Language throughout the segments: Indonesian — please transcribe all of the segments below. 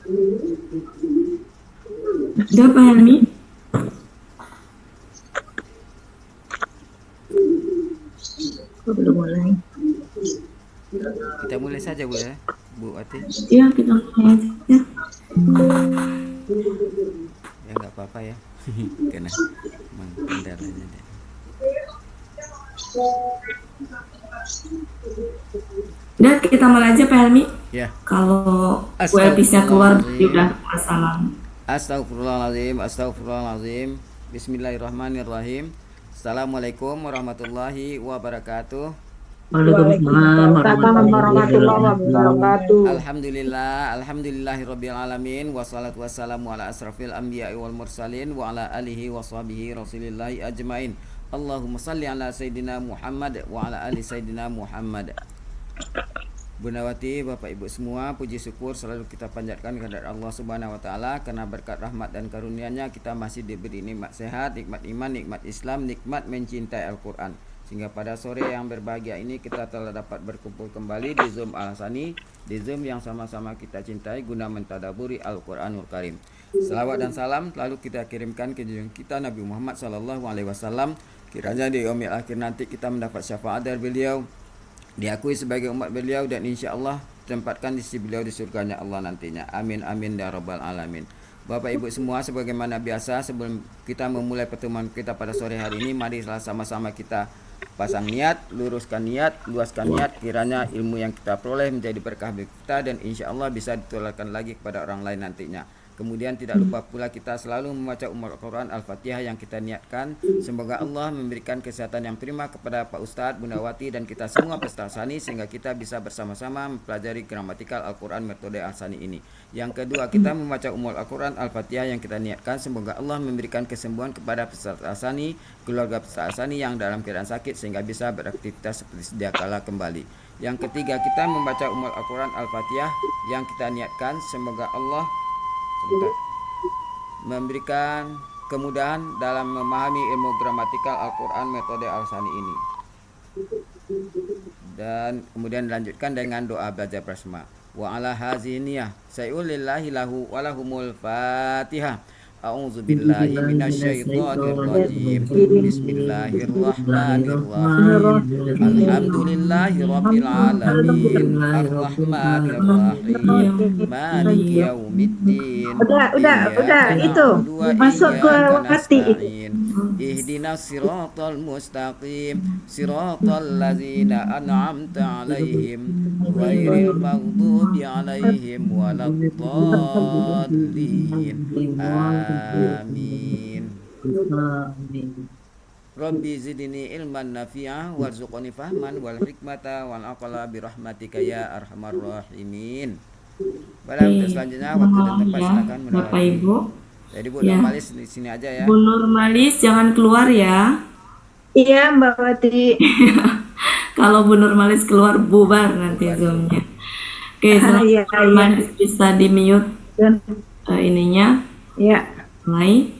Udah Pak Helmi? Belum mulai. Kita mulai saja Bu ya, Bu Ati. Iya, kita mulai aja. Ya nggak apa-apa ya. Karena memang kendalanya ada. Udah, kita mulai aja Pak Helmi. Ya. Kalau WLP-nya keluar, Astagfirullahaladzim. udah assalam. Astagfirullahaladzim, astagfirullahaladzim. Bismillahirrahmanirrahim. Assalamualaikum warahmatullahi wabarakatuh. Waalaikumsalam warahmatullahi wabarakatuh. Alhamdulillahirabbil alamin wassalatu wassalamu ala asrafil anbiya'i wal mursalin wa ala alihi washabihi rasulillahi ajmain. Allahumma salli ala sayyidina Muhammad wa ala ali sayyidina Muhammad. Bunda Wati, Bapak Ibu semua, puji syukur selalu kita panjatkan kepada Allah Subhanahu wa taala karena berkat rahmat dan karunia-Nya kita masih diberi nikmat sehat, nikmat iman, nikmat Islam, nikmat mencintai Al-Qur'an. Sehingga pada sore yang berbahagia ini kita telah dapat berkumpul kembali di Zoom Al-Hasani, di Zoom yang sama-sama kita cintai guna mentadaburi Al-Qur'anul Karim. Selawat dan salam lalu kita kirimkan ke junjungan kita Nabi Muhammad sallallahu alaihi wasallam. Kiranya di yaumil akhir nanti kita mendapat syafaat dari beliau, diakui sebagai umat beliau, dan insya Allah tempatkan di sisi beliau di surganya Allah nantinya. Amin amin ya rabbal alamin. Bapak Ibu semua, sebagaimana biasa sebelum kita memulai pertemuan kita pada sore hari ini, mari sama-sama kita pasang niat, luruskan niat, luaskan niat, kiranya ilmu yang kita peroleh menjadi berkah bagi kita dan insya Allah bisa ditularkan lagi kepada orang lain nantinya. Kemudian tidak lupa pula kita selalu membaca Al-Quran Al-Fatihah yang kita niatkan. Semoga Allah memberikan kesehatan yang prima kepada Pak Ustadz, Bunda Wati, dan kita semua peserta Al-Hasani sehingga kita bisa bersama-sama mempelajari gramatikal Al-Quran metode Al-Hasani ini. Yang kedua, kita membaca Al-Quran Al-Fatihah yang kita niatkan. Semoga Allah memberikan kesembuhan kepada peserta Al-Hasani, keluarga peserta Al-Hasani yang dalam keadaan sakit sehingga bisa beraktivitas seperti sedia kala kembali. Yang ketiga, kita membaca Al-Quran Al-Fatihah yang kita niatkan. Semoga Allah memberikan kemudahan dalam memahami ilmu gramatikal Al-Quran metode Al-Hasani ini. Dan kemudian dilanjutkan dengan doa belajar bersama. Wa ala haziniyah sayulillahi lahu walahumul fatihah. A'udzu billahi minasyaitonir rajim. Bismillahirrahmanirrahim. Alhamdulillahi rabbil alamin. Arrahmanir rahim. Maliki yaumiddin. Udah itu masuk ke hati itu. Ihdinas siratal mustaqim, siratal ladzina an'amta 'alaihim ghairil maghdubi 'alaihim waladdallin. Amin. Rabbi zidni ilman nafi'ah warzuqni fahman wal hikmata wal aqla birahmatika ya arhamar rahimin. Pada untuk selanjutnya waktu dan tempat silakan Bapak Ibu. Jadi Bu Ya. Nurmalis di sini aja ya. Bu Nurmalis jangan keluar ya. Iya Mbak Wati. Kalau Bu Nurmalis keluar bubar nanti Zoom-nya. Oke, Iya. Nurmalis bisa di-mute ininya. Ya. Mulai.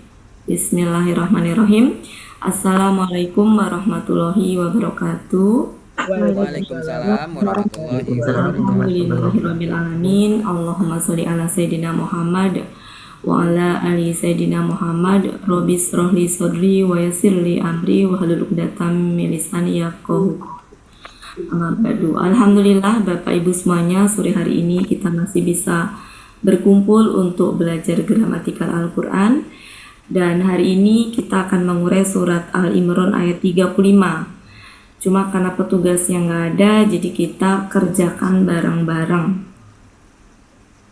Bismillahirrahmanirrahim. Assalamualaikum warahmatullahi wabarakatuh. Waalaikumsalam warahmatullahi wabarakatuh. Alhamdulillahirabbil alamin. Allahumma sholli ala sayyidina Muhammad wa ala ali sayyidina Muhammad. Rabbi shrah li sadri wa yassir li amri wa hlul 'uqdatam min lisani yafqahu qawli. Alhamdulillah Bapak Ibu semuanya, sore hari ini kita masih bisa berkumpul untuk belajar gramatikal Al-Qur'an. Dan hari ini kita akan mengurai surat Al-Imran ayat 35. Cuma karena petugasnya nggak ada, jadi kita kerjakan bareng-bareng.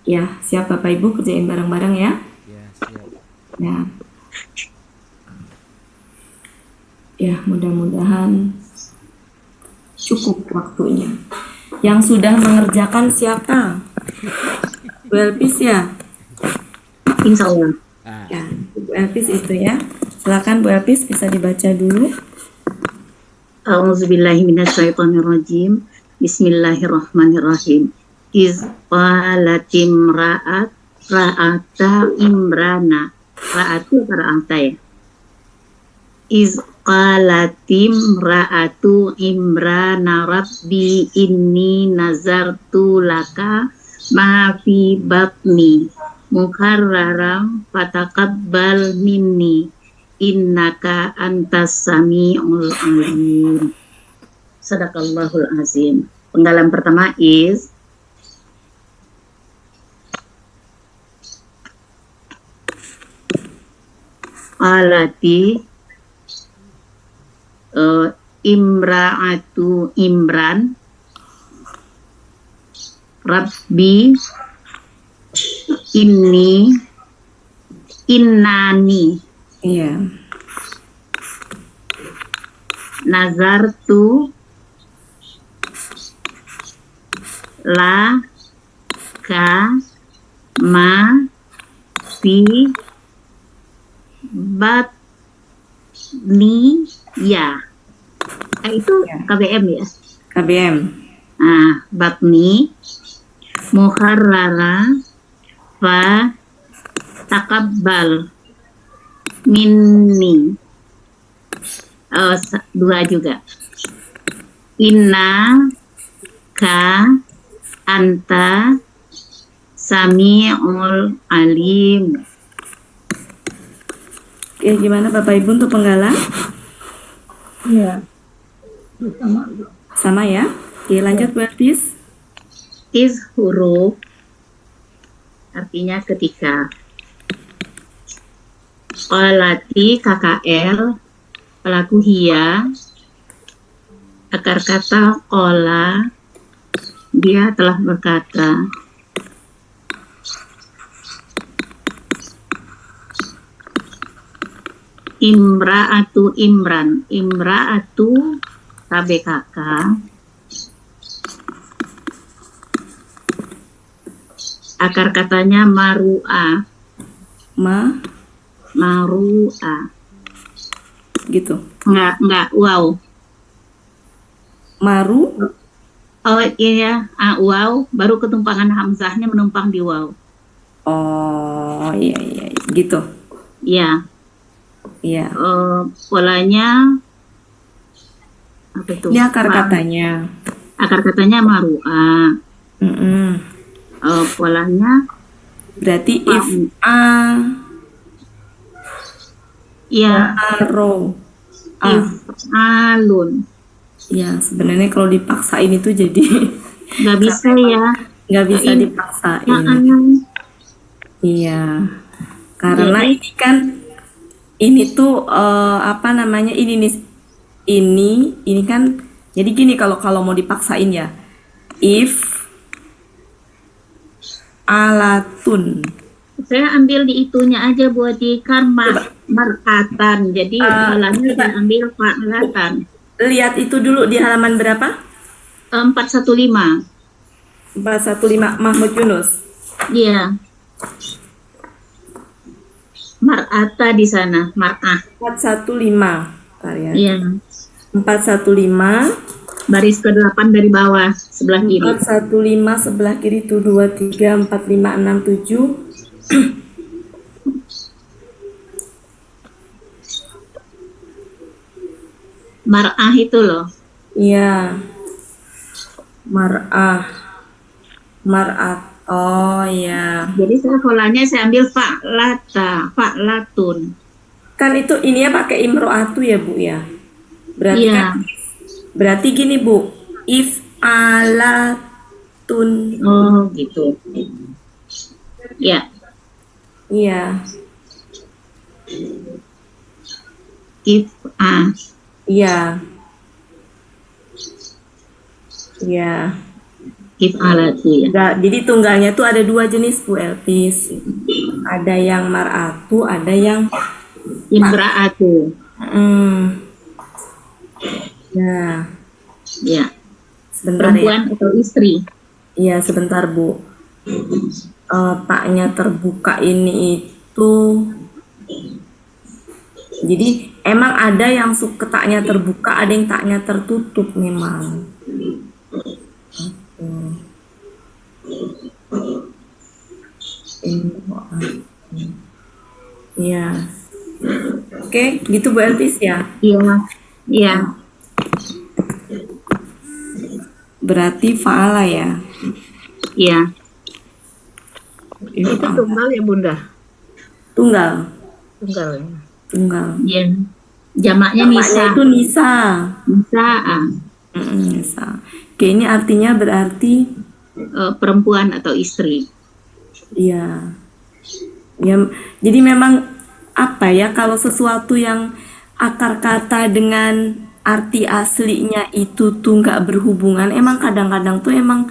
Ya, siap Bapak Ibu kerjain bareng-bareng ya? Ya, siap. Ya. Ya, mudah-mudahan cukup waktunya. Yang sudah mengerjakan siapa? Bu Elpis ya? Insya Allah. Ya, Bu Elpis itu ya. Silakan Bu Elpis bisa dibaca dulu. A'udzubillahi minasyaitonirrajim. Bismillahirrahmanirrahim. Iz qalatim ra'ata imrana. Ra'atu ra'ata ya. Iz qalatim ra'atu imrana rabbi inni nazartu laka ma fi batni mukarraram fataqabbal minni innaka antas samiul alim. Sadaqallahul azim. Penggalan pertama is alati imra'atu Imran Rabbi innani Iya. nazartu la ka ma fi batni ya. Itu Ya. KBM ya. KBM. Batni muharrara fa takabbal minni. Dua juga. Inna ka anta samiul alim. Oke, gimana Bapak Ibu untuk penggalan? Iya. Sama ya? Oke, lanjut Bu Elvis. Is huruf artinya ketika. Qalati KKL pelaku hia, akar kata qala dia telah berkata. Imra'atu Imran, Imra'atu KBKK. Akar katanya maru'a, maru'a. Gitu. Enggak, wow. Maru. Oh iya, wow, baru ketumpangan hamzahnya menumpang di wow. Oh, iya, gitu. Iya. Iya. Polanya apa itu? Ini akar katanya. Akar katanya maru'a. Polanya berarti Pak. if a ya aro if alun. Ya, sebenarnya kalau dipaksain itu jadi nggak bisa ya. Nggak bisa Ini. dipaksain. Iya. Karena Jadi, ini kan ini tuh apa namanya? Ini kan jadi gini kalau mau dipaksain ya. If alatun. saya ambil di itunya aja buat di mar'atan. Jadi polanya diambil fa'latan. Lihat itu dulu di halaman berapa? 415. 415 Mahmud Yunus. Iya. Mar'ata di sana, mar'ah. 415. Bentar ya. Iya. 415 Baris ke-8 dari bawah sebelah kiri. 415 sebelah kiri itu 2 3 4 5 6 7. Mar'ah itu loh. Iya. Mar'ah. Oh iya. Jadi saya polanya saya ambil fa'latun. Kan itu ini ya pakai imro'atu ya Bu ya. Berarti Iya. kan berarti gini Bu, if alatun. Oh gitu. Ya. Iya. If Iya. Iya. if alatu ya. Jadi tunggalnya tuh ada 2 jenis Bu Elvis. Ada yang mar'atu, ada yang Imra'atu. Nah, Ya. sebentar Perempuan ya. atau istri. Iya, sebentar Bu. Taknya terbuka ini itu. Jadi emang ada yang taknya terbuka, ada yang taknya tertutup memang. Iya. Oke, gitu Bu Elvis ya. Iya. Iya. Berarti fa'ala ya. Iya. Itu Itu tunggal ya Bunda? tunggal. Tunggal ya. Tunggal. Iya. Jamaknya Jamaknya nisa. itu nisa. Nisa, Nisa. Oke, ini artinya berarti perempuan atau istri. ya, ya. Jadi memang apa ya, kalau sesuatu yang akar kata dengan arti aslinya itu tuh nggak berhubungan, emang kadang-kadang tuh emang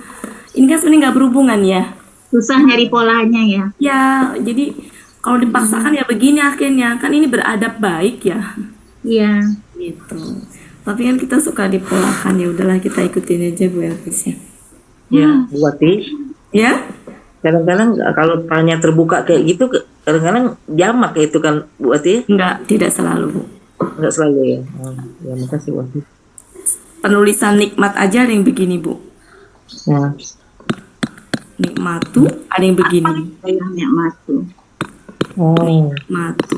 ini kan sebenarnya nggak berhubungan ya. Susah nyari polanya ya. Ya, jadi kalau dipaksakan ya begini akhirnya, kan ini beradab baik ya. Iya. Gitu. Tapi kan kita suka dipolakan, ya udahlah kita ikutin aja Bu Elvis ya. Ya, Bu Wati. Ya? Kadang-kadang kalau tanya terbuka kayak gitu, kadang-kadang jamak kayak itu kan Bu Wati. Enggak, tidak selalu Bu. Enggak selalu ya. Ya, makasih Bu Wati. Penulisan nikmat aja ada yang begini Bu. Ya. Nikmatu ada yang begini. Sayangnya matu. Oh. Matu.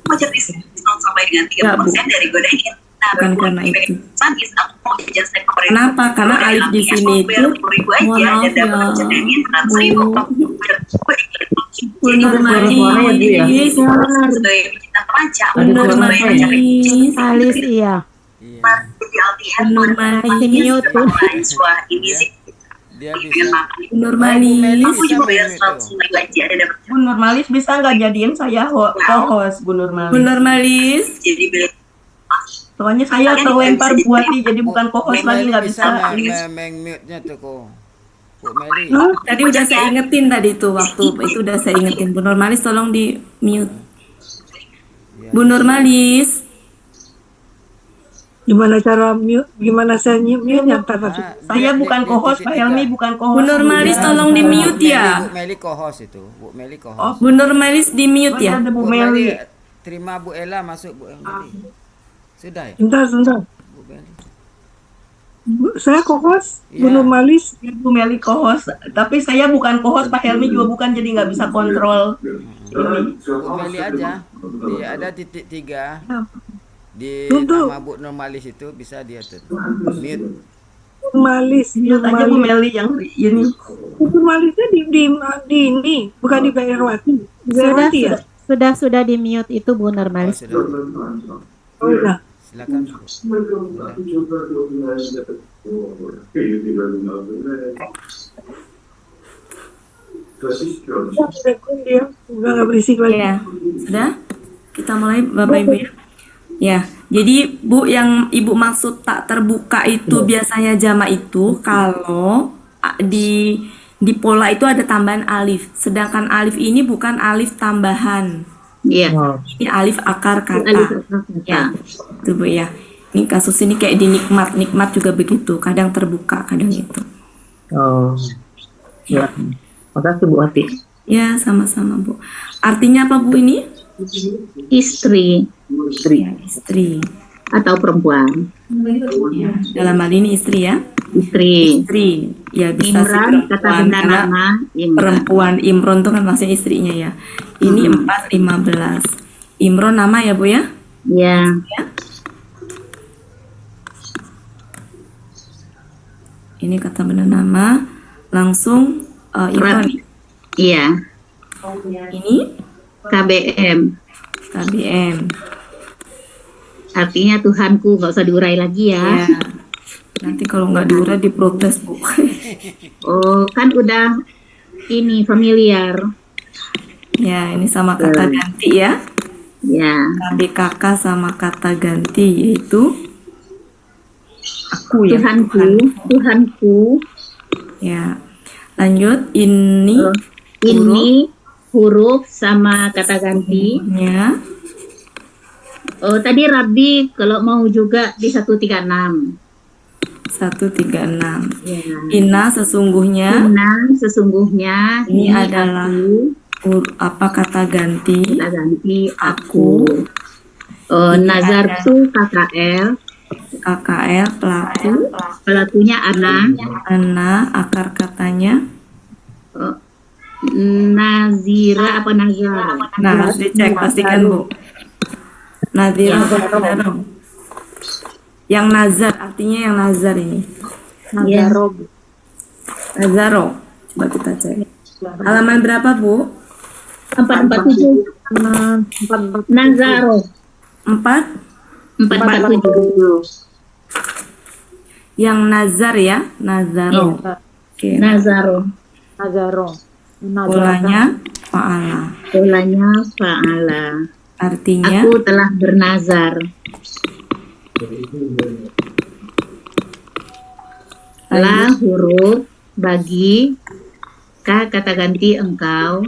Pajak diskon sampai dengan Ya, Bu. 30% dari Godain. Nah, Bukan karena itu. Sadis aku mau jajan snack favorit. Kenapa? Karena alif di sini itu, Ribu mohon aja maaf dan dapat ya, cedemin Bu. 100.000. Bu Nurmalis. Sebagai pecinta panca, Bu Nurmalis. Alis iya. Iya. di LTF Nurmalis. ini sih Dia bisa. Bu Nurmalis. aku juga bayar 100.000 aja ada dapat Bu Nurmalis bisa nggak jadiin saya co-host Bu Nurmalis? Bu Nurmalis. jadi beli Soalnya saya terlempar Bu Wati jadi bukan co-host lagi nggak bisa. mute-nya tuh kok. Bu Meli. Tadi udah saya ingetin tadi tuh, waktu itu udah saya ingetin. Bu Nurmalis tolong di mute. Bu Nurmalis. Gimana cara mute? Gimana saya mute-nya? Saya bukan co-host, Pak Helmi bukan Bu co-host. Nurmalis tolong di mute ya. Bu Meli co-host itu. Bu Meli co-host. Oh, Bu Nurmalis di mute ya. ada Bu Bu Meli. Meli terima Bu Ella masuk Bu Meli. Sudah ya? Sebentar. Bu Meli. Saya co-host, Iya. Bu Nurmalis. Bu Meli co-host, tapi saya bukan co-host, Pak Helmi juga bukan, jadi nggak bisa kontrol ini. Bu Meli aja. Dia ada titik 3 di Tuh. nama Bu Nurmalis itu bisa dia tuh mute. Nurmalis. Lihat aja Bu Meli yang ini. Nurmalisnya di ini, bukan di Bayarwati. Di Sudah, Bayarwati ya? sudah di mute itu Bu Oh, Nurmalis. sudah. Oh, udah. Silakan. Bu. Dia udah nggak berisik lagi. Ya, sudah. Kita mulai Bapak Ibu ya. Ya, jadi Bu yang Ibu maksud tak terbuka itu biasanya jamak itu kalau di pola itu ada tambahan alif. Sedangkan alif ini bukan alif tambahan. Iya. Oh. Ini alif akar kata. Alif akar kata. Ya, itu Bu ya. Ini kasus ini kayak di nikmat juga begitu. Kadang terbuka, kadang itu. Oh. Ya. Makasih Bu Wati. Ya, sama-sama Bu. Artinya apa Bu ini? Istri Ya, istri. atau perempuan. Ya, dalam hal ini istri ya. Istri. Istri. Ya bisa sih Imran kata perempuan. benda Karena nama Imran. perempuan Imron itu kan maksudnya istrinya ya. Ini 4:15. Imron nama ya Bu ya? Ya. Ini kata benda nama. Langsung Imron. Iya. Ini KBM. KBM. Artinya Tuhanku, nggak usah diurai lagi Ya. ya. Nanti kalau nggak diurut diprotes Bu. Oh, kan udah ini familiar. Ya, ini sama kata ganti ya. Ya. KBKK sama kata ganti yaitu aku ya. Tuhanku. Ya. Lanjut ini Ini huruf sama kata ganti. ya. Oh, tadi Rabbi kalau mau juga di 136. 136. Ya. Inna sesungguhnya Inna sesungguhnya ini adalah aku, apa kata ganti kata ganti aku. Oh, Ini nazartu KKL. KKL pelaku Pelakunya Ana. Ana akar katanya. Oh, Nazira apa Nazar? Nah, harus dicek pastikan Bu. Nadira Nazaro. Yang nazar artinya yang nazar ini. Ya. Nazaro. Coba kita cek. Halaman berapa, Bu? 447. Nazaro. 447. Yang nazar ya, nazaro. Oke. Nazaro. Polanya fa'ala. Polanya fa'ala. Artinya Aku telah bernazar. La huruf bagi, ka kata ganti engkau,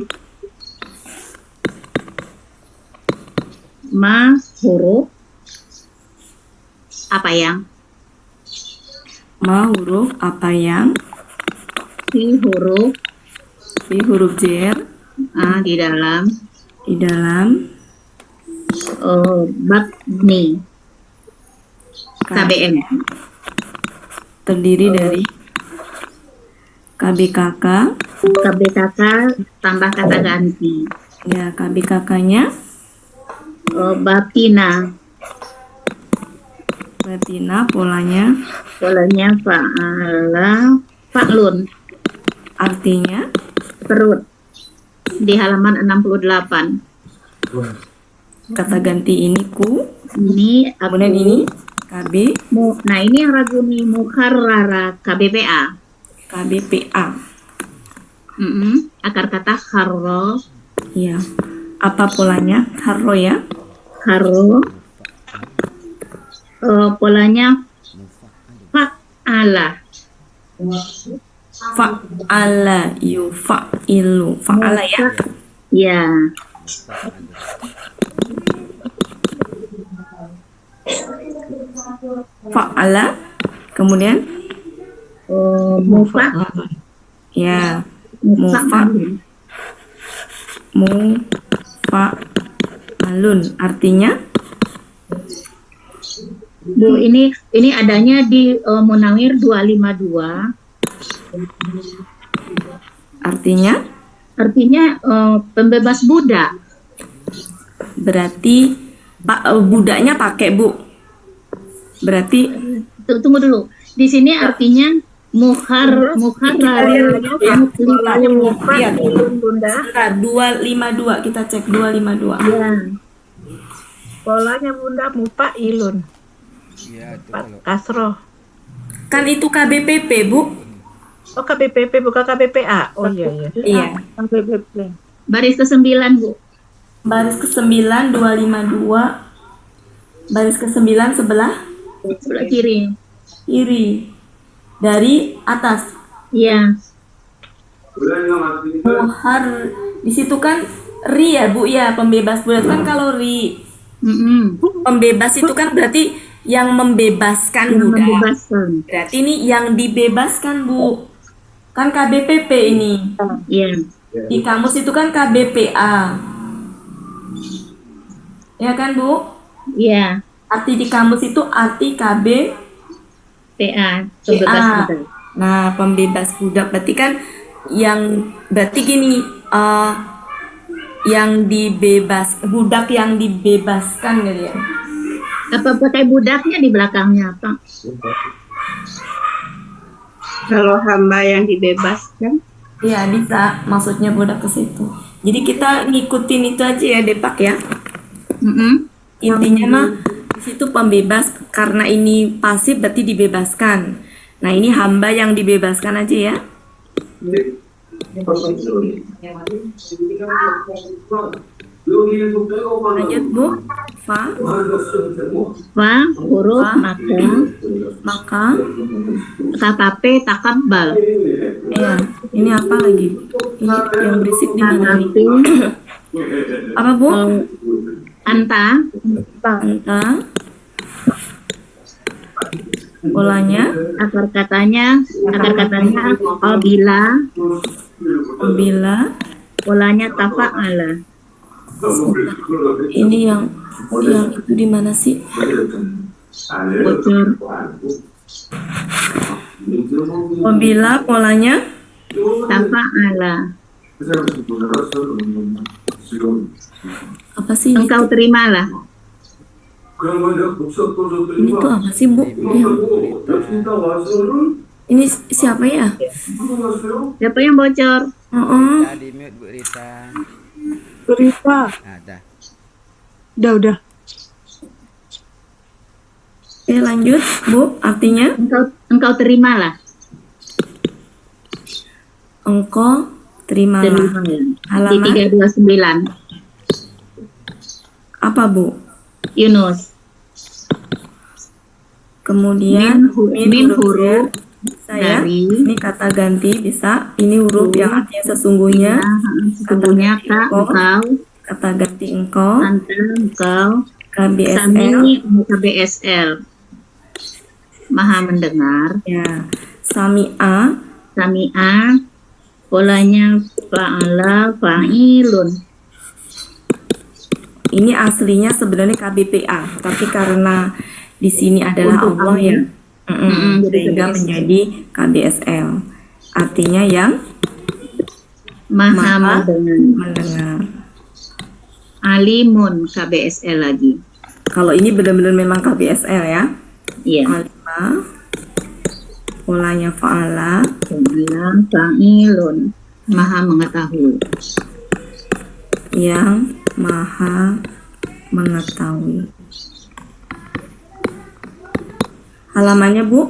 ma huruf apa yang, ma huruf apa yang, si huruf jer di dalam bakni KBM terdiri dari KBKK tambah kata ganti. ya, KBKK-nya Batina polanya fa'ala fa'lun, artinya perut, di halaman 68. kata ganti ini ku, Ini aku, kemudian ini KB nah ini yang ragu nih, mukarrara KBPA. Akar kata harro, ya, apa polanya? Harro ya, polanya fa'ala. fa'ala yufa'ilu fa'ala ya. Ya. Fa'ala, kemudian Mufa ya, mufa'alun artinya Bu, ini adanya di Munawir 252. artinya Pembebas budak. berarti budaknya pakai, Bu, berarti Tunggu dulu. Di sini artinya muharrar. lihat sebentar, 252 kita cek 252 Ya. Polanya Bunda mufailun. Iya, itu kalau Kasroh. kan itu KBPP, Bu. Oh KBPP bukan KBPA. Oh iya. Iya, KBPP. Baris ke-9, Bu. baris ke-9 252 baris ke-9 sebelah Sebelah kiri. kiri dari atas. Iya. Muhar di situ kan ri ya, Bu ya, pembebas budak kan kalau ri pembebas itu kan berarti yang membebaskan Yang budak. membebaskan. Berarti ini yang dibebaskan, Bu. Kan KBPP ini. Iya. Di kamus itu kan KBPA. Ya kan, Bu? Iya. Arti di kamus itu arti KB PA. Pembebas PA. budak. Nah, pembebas budak berarti kan berarti gini, yang budak yang dibebaskan gitu ya. Apa pakai budaknya di belakangnya apa? Kalau hamba yang dibebaskan. Iya, bisa. Maksudnya budak ke situ. Jadi kita ngikutin itu aja ya, Depak ya. Intinya mah di situ pembebas, karena ini pasif berarti dibebaskan. Nah, ini hamba yang dibebaskan aja ya. Lanjut, Bu. Fa, Huruf maka, KKP takabbal. ya, ini apa lagi? Ini yang berisik di mana nih? Apa, Bu? Anta. Polanya Akar katanya apabila. Polanya tafa'ala. ini yang itu di mana sih? Bocor. Apabila polanya Tafa'ala. apa sih? Engkau terimalah. Ini tuh apa sih, Bu? Ini siapa ya? Siapa yang bocor? Heeh. Rita, di mute Bu Rita. Berita. Nah, dah. Udah. Oke, lanjut, Bu. Artinya Engkau terimalah. engkau terimalah. Terimalah. Di Halaman 329 apa, Bu? Yunus. Kemudian Min huruf saya dari ini kata ganti bisa. Ini huruf yang artinya sesungguhnya. sesungguhnya kak engkau Kata ganti engkau. anta engkau KBSL. sami KBSL maha mendengar. Ya. Sami'a. Sami'a polanya fa'ala fa'ilun. Ini aslinya sebenarnya KBPA, tapi karena di sini adalah Untuk Allah ya, jadi sehingga KBSL. menjadi KBSL. Artinya yang Maha Maha mendengar. mendengar. Alimun KBSL lagi. Kalau ini benar-benar memang KBSL ya. Iya. Alimah, polanya fa'ala, Fa'ala fa'ilun maha mengetahui. yang maha mengetahui. Halamannya, Bu?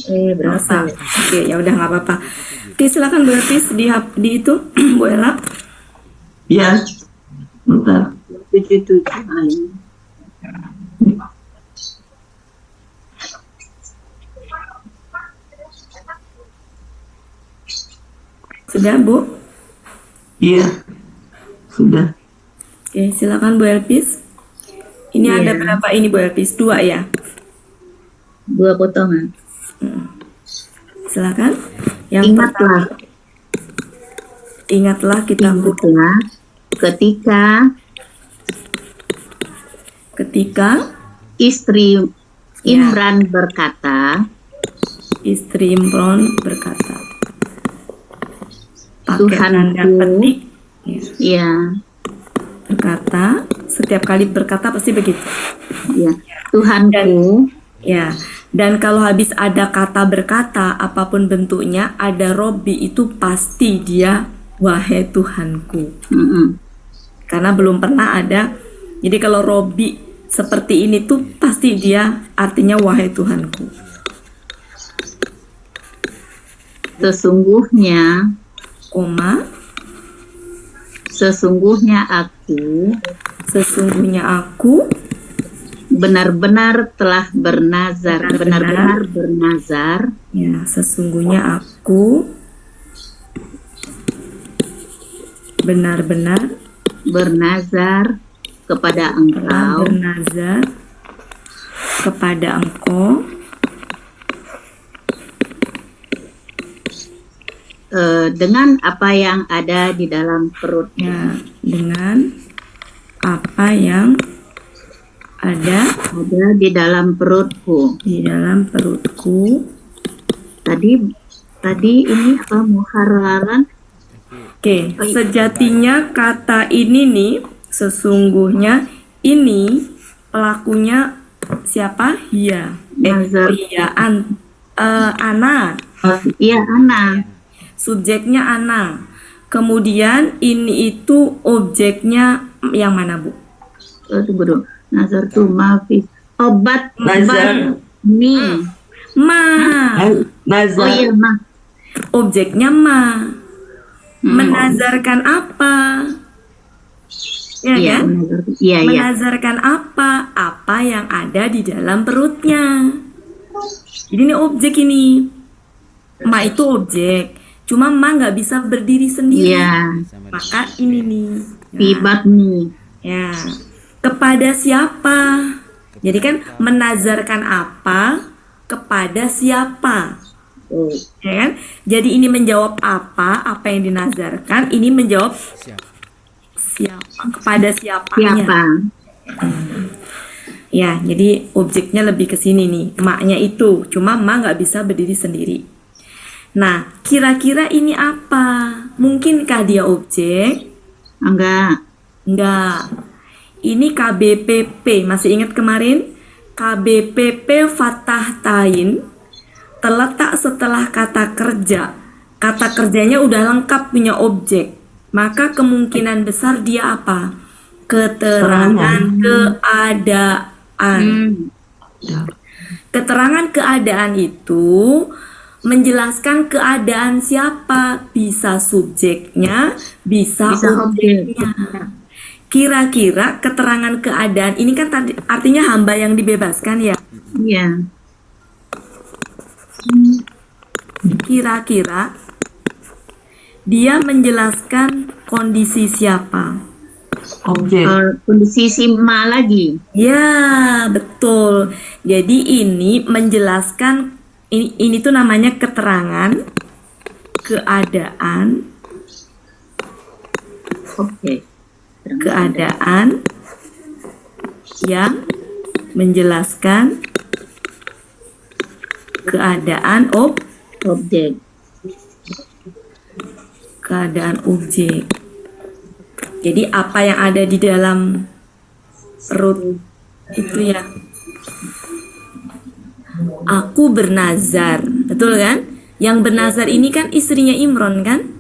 Berapa? Oke, ya udah nggak apa-apa. Oke, silakan Bu Elpis di itu, Bu Ella. Ya, bentar. 77 Sudah, Bu? Iya, sudah. Oke, silakan Bu Elpis. Ini Iya. ada berapa ini Bu Elpis? 2 ya? 2 potongan. Silakan. Yang pertama, ingatlah kita Ingatlah ketika istri Imran berkata, istri Imron berkata. Pakai Tuhanku. tanda petik. Ya, ya, berkata. Setiap kali berkata pasti begitu. ya, Tuhanku, Ya. Dan kalau habis ada kata berkata, apapun bentuknya, ada Robbi itu pasti dia wahai Tuhanku. Karena belum pernah ada. Jadi kalau Robbi seperti ini tuh pasti dia artinya wahai Tuhanku. sesungguhnya Koma, sesungguhnya aku benar-benar telah bernazar, benar-benar bernazar ya, sesungguhnya aku benar-benar bernazar kepada telah engkau bernazar kepada engkau dengan apa yang ada di dalam perutnya, ya, dengan apa yang ada di dalam perutku. di dalam perutku. Tadi ini apa muharraran? Oke, sejatinya kata ini nih, sesungguhnya ini pelakunya siapa? Hia. Nazar. Hia, Ana. Iya, Ana. Subjeknya Ana. Kemudian ini itu objeknya yang mana, Bu? Tunggu dulu. Nazar tuh maafis. Obat Nazar. nih. Ma. Oh Nazar. iya, Ma. Objeknya ma. Menazarkan apa? Ya Iya, kan? nazar. Iya, iya. Menazarkan apa? Apa yang ada di dalam perutnya. Jadi ini objek ini. Ma itu objek. Cuma ma nggak bisa berdiri sendiri. Iya. Maka ini nih. Tibat nih. Ya. Kepada siapa? Jadi kan menazarkan apa kepada siapa? Oh. Ya kan? Jadi ini menjawab apa yang dinazarkan, ini menjawab siapa, kepada siapanya. Siapa? Ya, jadi objeknya lebih ke sini nih, maknya itu. Cuma ma nggak bisa berdiri sendiri. Nah, kira-kira ini apa? Mungkinkah dia objek? Enggak. Enggak. Ini KBPP, masih ingat kemarin? KBPP fathah tain terletak setelah kata kerja kata kerjanya udah lengkap punya objek, maka kemungkinan besar dia apa? Keterangan keadaan. Keterangan keadaan itu menjelaskan keadaan siapa, bisa subjeknya, bisa objeknya. Kira-kira keterangan keadaan ini kan tadi artinya hamba yang dibebaskan ya. Iya. Kira-kira dia menjelaskan kondisi siapa? Objek. Kondisi si Ma lagi. Ya, betul. Jadi ini menjelaskan ini tuh namanya keterangan keadaan Oke. keadaan yang menjelaskan keadaan Objek. keadaan objek. Jadi apa yang ada di dalam perut itu ya. Aku bernazar, betul kan? Yang bernazar ini kan istrinya Imron kan?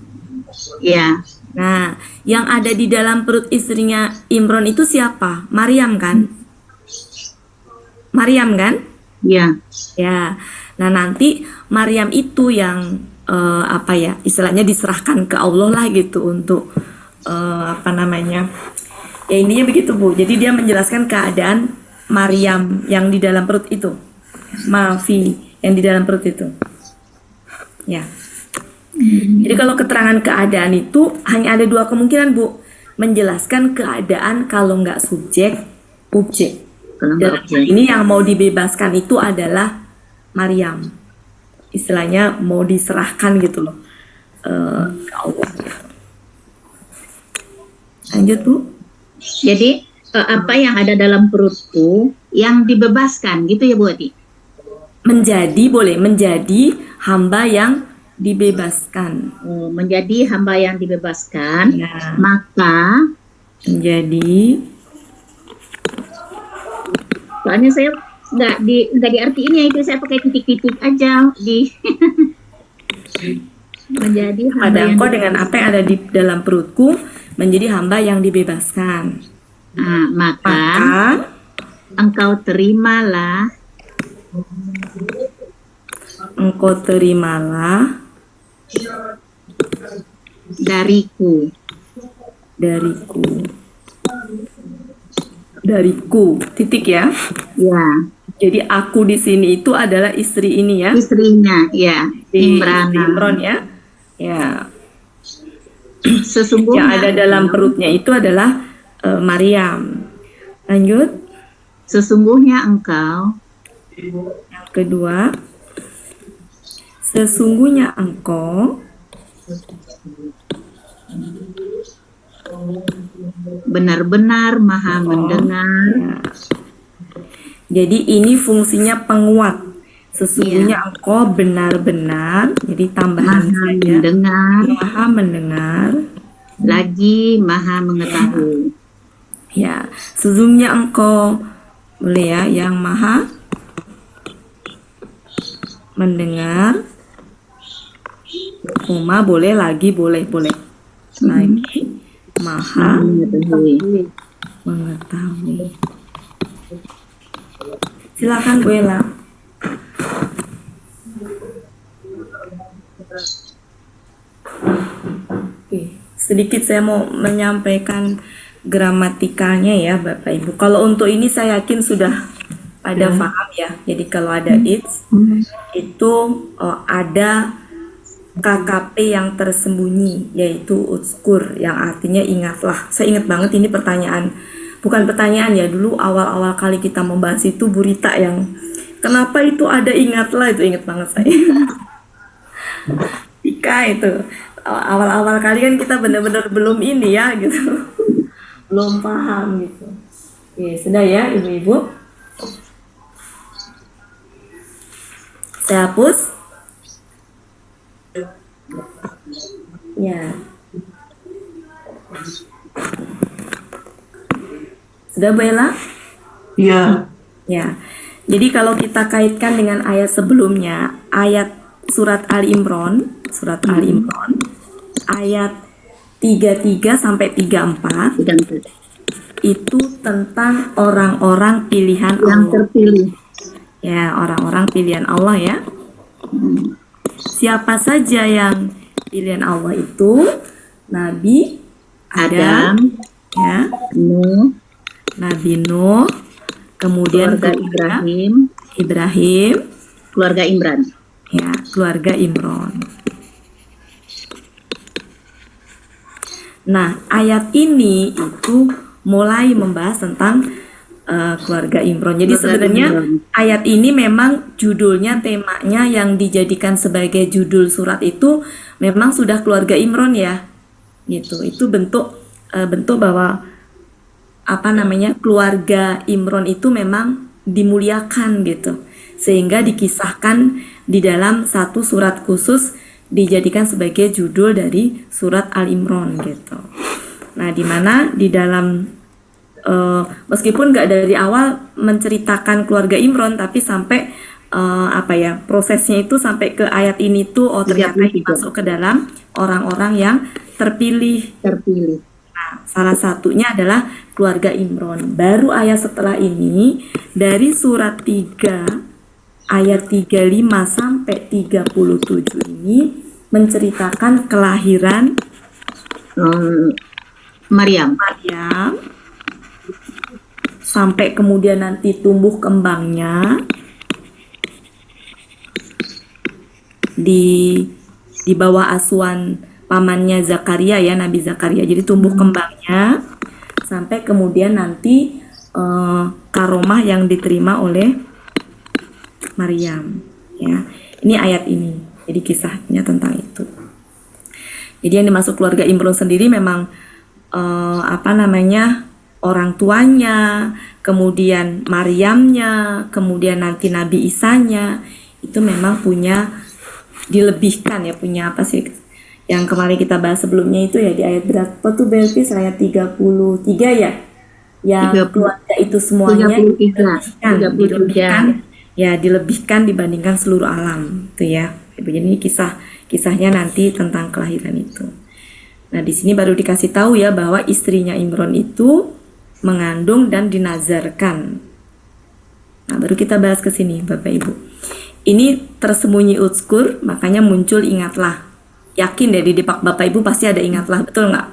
Ya. Nah, yang ada di dalam perut istrinya Imron itu siapa? Maryam kan? Maryam kan? Ya. Ya. Nah, nanti Maryam itu yang apa ya? Istilahnya diserahkan ke Allah lah gitu untuk apa namanya? Ya intinya begitu, Bu. Jadi dia menjelaskan keadaan Maryam yang di dalam perut itu. Mafi yang di dalam perut itu. Ya. Jadi kalau keterangan keadaan itu hanya ada dua kemungkinan, Bu. Menjelaskan keadaan kalau nggak subjek, objek. Kalau Dan nggak objek. ini yang mau dibebaskan itu adalah Maryam. Istilahnya mau diserahkan gitu loh ke Allah. Lanjut, Bu. Jadi apa yang ada dalam perutku yang dibebaskan gitu ya Bu Ati? Boleh menjadi hamba yang dibebaskan. Menjadi hamba yang dibebaskan, Ya. maka Menjadi soalnya saya nggak diartiin ya, itu saya pakai titik-titik aja di menjadi hamba pada yang engkau dengan apa yang ada di dalam perutku menjadi hamba yang dibebaskan. maka Maka engkau terimalah dariku titik ya. ya, Jadi aku di sini itu adalah istri ini ya. istrinya ya, Istri Imran. Imron ya. Ya. Yang Sesungguhnya ada dalam perutnya itu adalah Maryam. Lanjut. sesungguhnya engkau Yang kedua, sesungguhnya engkau benar-benar maha mendengar. ya. Jadi ini fungsinya penguat. Sesungguhnya engkau benar-benar, jadi tambahan Maha saja. mendengar, Maha mendengar. lagi maha mengetahui. Ya, sesungguhnya engkau boleh ya, yang maha mendengar. Koma boleh, lagi boleh. Lagi maha Mengetahui. mengetahui. Silakan Bu Ella. Oke, sedikit saya mau menyampaikan gramatikanya ya Bapak Ibu. Kalau untuk ini saya yakin sudah pada paham ya. Jadi kalau ada it's itu ada KKP yang tersembunyi, yaitu utskur, yang artinya ingatlah. Saya ingat banget ini pertanyaan, bukan pertanyaan ya, dulu awal-awal kali kita membahas itu Burita yang kenapa itu ada ingatlah, itu ingat banget saya. Ika itu awal-awal kali kan kita benar-benar belum ini ya gitu, belum paham gitu. Oke, sudah ya ibu-ibu. Saya hapus. Ya. Sudah Bu Ella? Iya. Ya. Jadi kalau kita kaitkan dengan ayat sebelumnya, ayat surat Ali Imran surat Ali Imran ayat 33 sampai 34 itu tentang orang-orang pilihan Yang Allah. terpilih. Ya, orang-orang pilihan Allah ya. Siapa saja yang pilihan Allah itu? Nabi Adam, Adam, ya, Nuh, Nabi Nuh, kemudian keluarga Ibrahim, Ibrahim, keluarga Imran. ya, keluarga Imron. Nah, ayat ini itu mulai membahas tentang keluarga Imron. Jadi Keluarga sebenarnya Imran. ayat ini memang judulnya, temanya yang dijadikan sebagai judul surat itu memang sudah keluarga Imron ya, gitu. Itu bentuk bahwa apa namanya, keluarga Imron itu memang dimuliakan gitu, sehingga dikisahkan di dalam satu surat khusus dijadikan sebagai judul dari surat Al-Imran gitu. Nah, di mana di dalam meskipun nggak dari awal menceritakan keluarga Imran, tapi sampai prosesnya itu sampai ke ayat ini tuh, ternyata ini 33. masuk ke dalam orang-orang yang terpilih. Nah, salah satunya adalah keluarga Imran. Baru ayat setelah ini dari surat 3 ayat 35 sampai 37 ini menceritakan kelahiran Maryam. Sampai kemudian nanti tumbuh kembangnya di bawah asuhan pamannya Zakaria ya, Nabi Zakaria. Jadi tumbuh kembangnya sampai kemudian nanti karomah yang diterima oleh Maryam ya. Ini ayat ini. Jadi kisahnya tentang itu. Jadi yang dimaksud keluarga Imran sendiri memang orang tuanya, kemudian Maryamnya, kemudian nanti Nabi Isanya itu memang punya dilebihkan ya, punya apa sih yang kemarin kita bahas sebelumnya itu ya, di ayat berapa tuh Belkis, ayat 33 ya, yang 30. keluarga itu semuanya 33. dilebihkan dibandingkan seluruh alam itu ya. Begini kisahnya nanti tentang kelahiran itu. Nah, di sini baru dikasih tahu ya bahwa istrinya Imran itu mengandung dan dinazarkan. Nah, baru kita bahas ke sini Bapak Ibu. Ini tersembunyi utskur, makanya muncul ingatlah. Yakin deh di Bapak Ibu pasti ada ingatlah, betul nggak?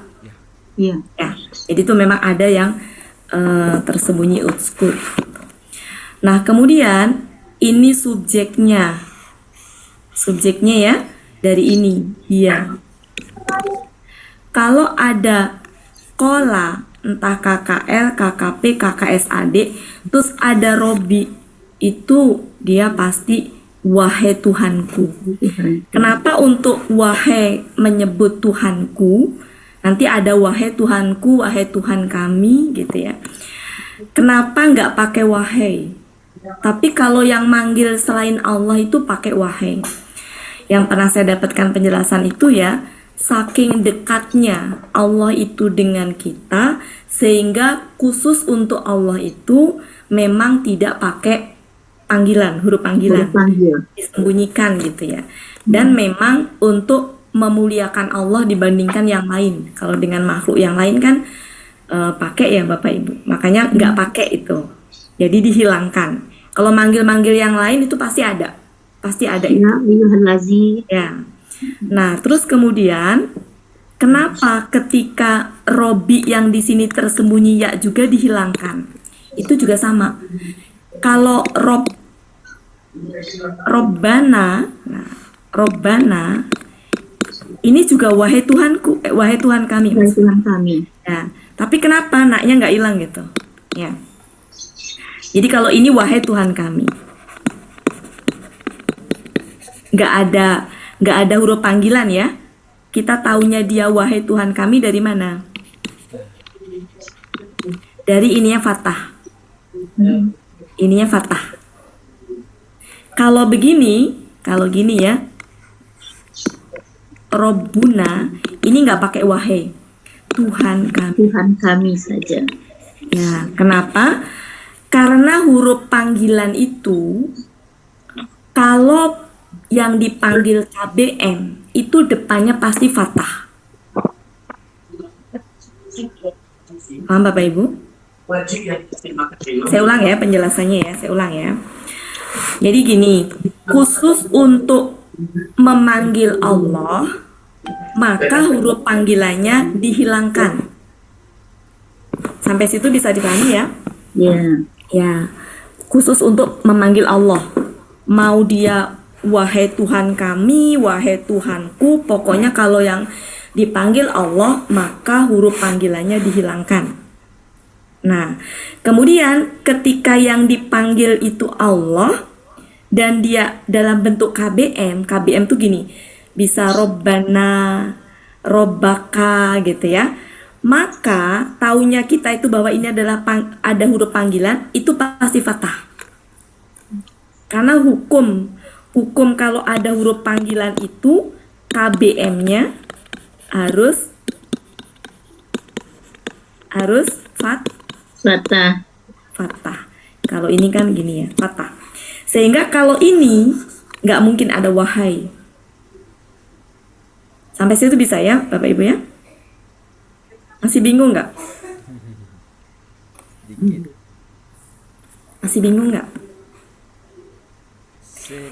Iya. Ya, jadi itu memang ada yang tersembunyi utskur. Nah, kemudian ini subjeknya ya dari ini dia. Kalau ada kola, entah KKL, KKP, KKSAD, terus ada Robi, itu dia pasti wahai Tuhanku. Kenapa untuk wahai menyebut Tuhanku? Nanti ada wahai Tuhanku, wahai Tuhan kami gitu ya. Kenapa nggak pakai wahai? Tapi kalau yang manggil selain Allah itu pakai wahai. Yang pernah saya dapatkan penjelasan itu ya, saking dekatnya Allah itu dengan kita, sehingga khusus untuk Allah itu memang tidak pakai panggilan, huruf panggilan, disembunyikan gitu ya. Dan memang untuk memuliakan Allah dibandingkan yang lain. Kalau dengan makhluk yang lain kan pakai ya Bapak Ibu. Makanya nggak pakai itu. Jadi dihilangkan. Kalau manggil-manggil yang lain itu pasti ada itu. Ya. Nah, terus kemudian kenapa ketika Robi yang di sini tersembunyi ya juga dihilangkan? Itu juga sama. Kalau Robbana, nah, Robbana ini juga wahai Tuhanku, wahai Tuhan kami. Wahai Tuhan kami. Ya, tapi kenapa naknya nggak hilang gitu? Ya. Jadi kalau ini wahai Tuhan kami, nggak ada huruf panggilan ya. Kita taunya dia wahai Tuhan kami dari mana? Dari ininya fathah. Ininya fathah. Kalau gini ya, Robbuna ini nggak pakai wahai, Tuhan kami. Tuhan kami saja. Ya, kenapa? Karena huruf panggilan itu kalau yang dipanggil KBM itu depannya pasti fathah. Paham Bapak Ibu? Saya ulang ya penjelasannya ya, saya ulang ya. Jadi gini, khusus untuk memanggil Allah, maka huruf panggilannya dihilangkan. Sampai situ bisa dipahami ya? Ya. Ya, khusus untuk memanggil Allah. Mau dia wahai Tuhan kami, wahai Tuhanku, pokoknya kalau yang dipanggil Allah, maka huruf panggilannya dihilangkan. Nah, kemudian ketika yang dipanggil itu Allah dan dia dalam bentuk KBM, KBM tuh gini, bisa Robbana, Robbaka gitu ya. Maka taunya kita itu bahwa ini adalah ada huruf panggilan, itu pasti fathah. Karena hukum kalau ada huruf panggilan itu KBM-nya harus fathah. Kalau ini kan gini ya, fathah. Sehingga kalau ini nggak mungkin ada wahai. Sampai situ bisa ya, Bapak Ibu ya? Masih bingung nggak? Masih bingung nggak?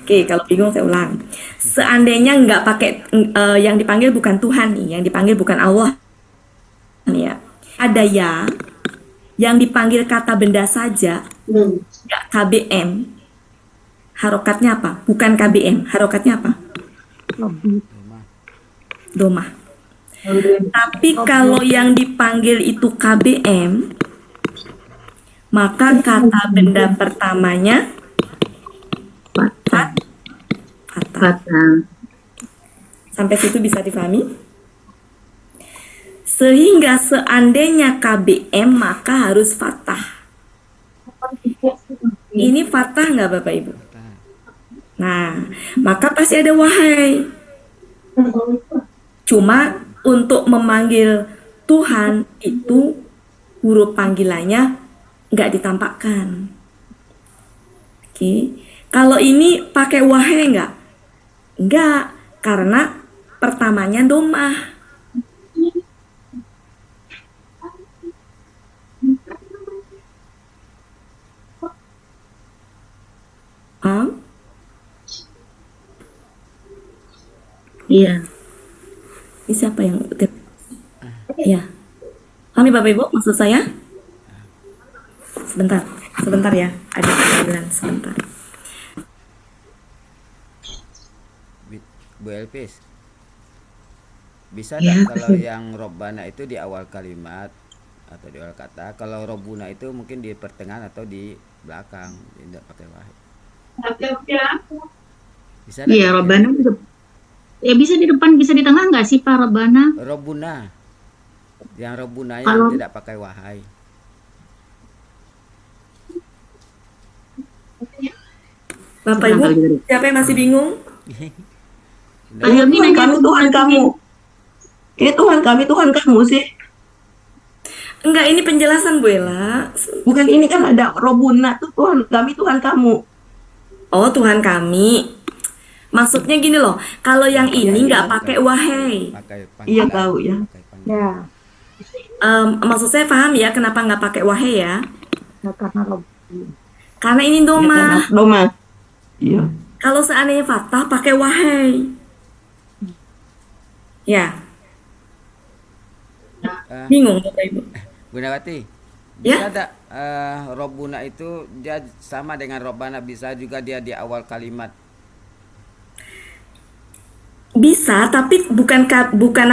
Oke, kalau bingung saya ulang. Seandainya nggak pakai yang dipanggil bukan Tuhan nih, yang dipanggil bukan Allah nih ya. Ada ya, yang dipanggil kata benda saja, nggak KBM. Harokatnya apa? Bukan KBM, harokatnya apa? Domah. Tapi kalau yang dipanggil itu KBM, maka kata benda pertamanya fathah. Sampai situ bisa difahami? Sehingga seandainya KBM maka harus fathah. Ini fathah nggak Bapak Ibu? Nah, maka pasti ada wahai. Cuma untuk memanggil Tuhan itu huruf panggilannya nggak ditampakkan. Oke. Kalau ini pakai wahai nggak? Nggak, karena pertamanya domah. Iya. Ini siapa yang ya? Kami Bapak Ibu, maksud saya? Sebentar ya. Ada panggilan sebentar. Bu Elpis, bisa nggak kalau yang Robbana itu di awal kalimat atau di awal kata, kalau Robbuna itu mungkin di pertengahan atau di belakang, tidak pakai wahai. Bisa nggak? Iya, Robbana ya bisa di depan, bisa di tengah nggak sih Pak Robbana? Robbuna, yang Robbuna yang Kalau- tidak pakai wahai. Bapak Ibu, siapa yang masih bingung? Pak Helmi Tuhan nanya kami, Tuhan kamu. Ini Tuhan kami, Tuhan kamu sih. Enggak, ini penjelasan Bu Ella. Bukan ini kan ada Robuna tuh Tuhan kami, Tuhan kamu. Oh, Tuhan kami. Maksudnya gini loh, kalau yang ini nggak pakai wahai. Pakai Iya panggilan, tahu ya. pakai panggilan. Ya, Maksud saya paham ya kenapa nggak pakai wahai ya? ya karena Rob. Karena ini domah. Doma. Iya. Kalau seandainya fathah pakai wahai. Ya, Eh, bingung Bapak Ibu. Gunawati, Ya? bisa tak Robbuna itu dia sama dengan Robbana, bisa juga dia di awal kalimat. Bisa, tapi bukan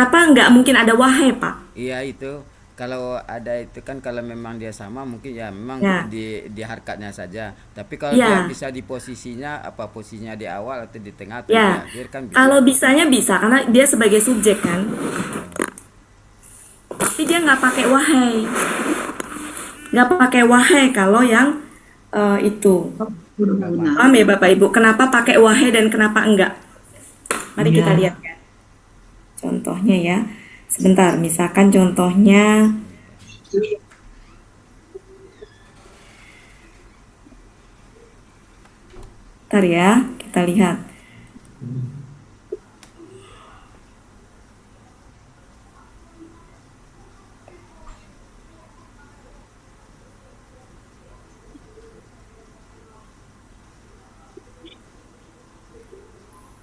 apa nggak mungkin ada wahai, Pak. Iya itu. Kalau ada itu kan kalau memang dia sama mungkin ya memang Ya. di harkatnya saja. Tapi kalau Ya. dia bisa di posisinya apa posisinya di awal atau di tengah atau Ya, di akhir kan bisa. kalau bisanya bisa karena dia sebagai subjek kan. Tapi dia nggak pakai wahai. Nggak pakai wahai kalau yang itu. Paham ya Bapak Ibu? Kenapa pakai wahai dan kenapa enggak? Mari kita lihat ya. Contohnya ya. Sebentar, misalkan contohnya Bentar ya, kita lihat.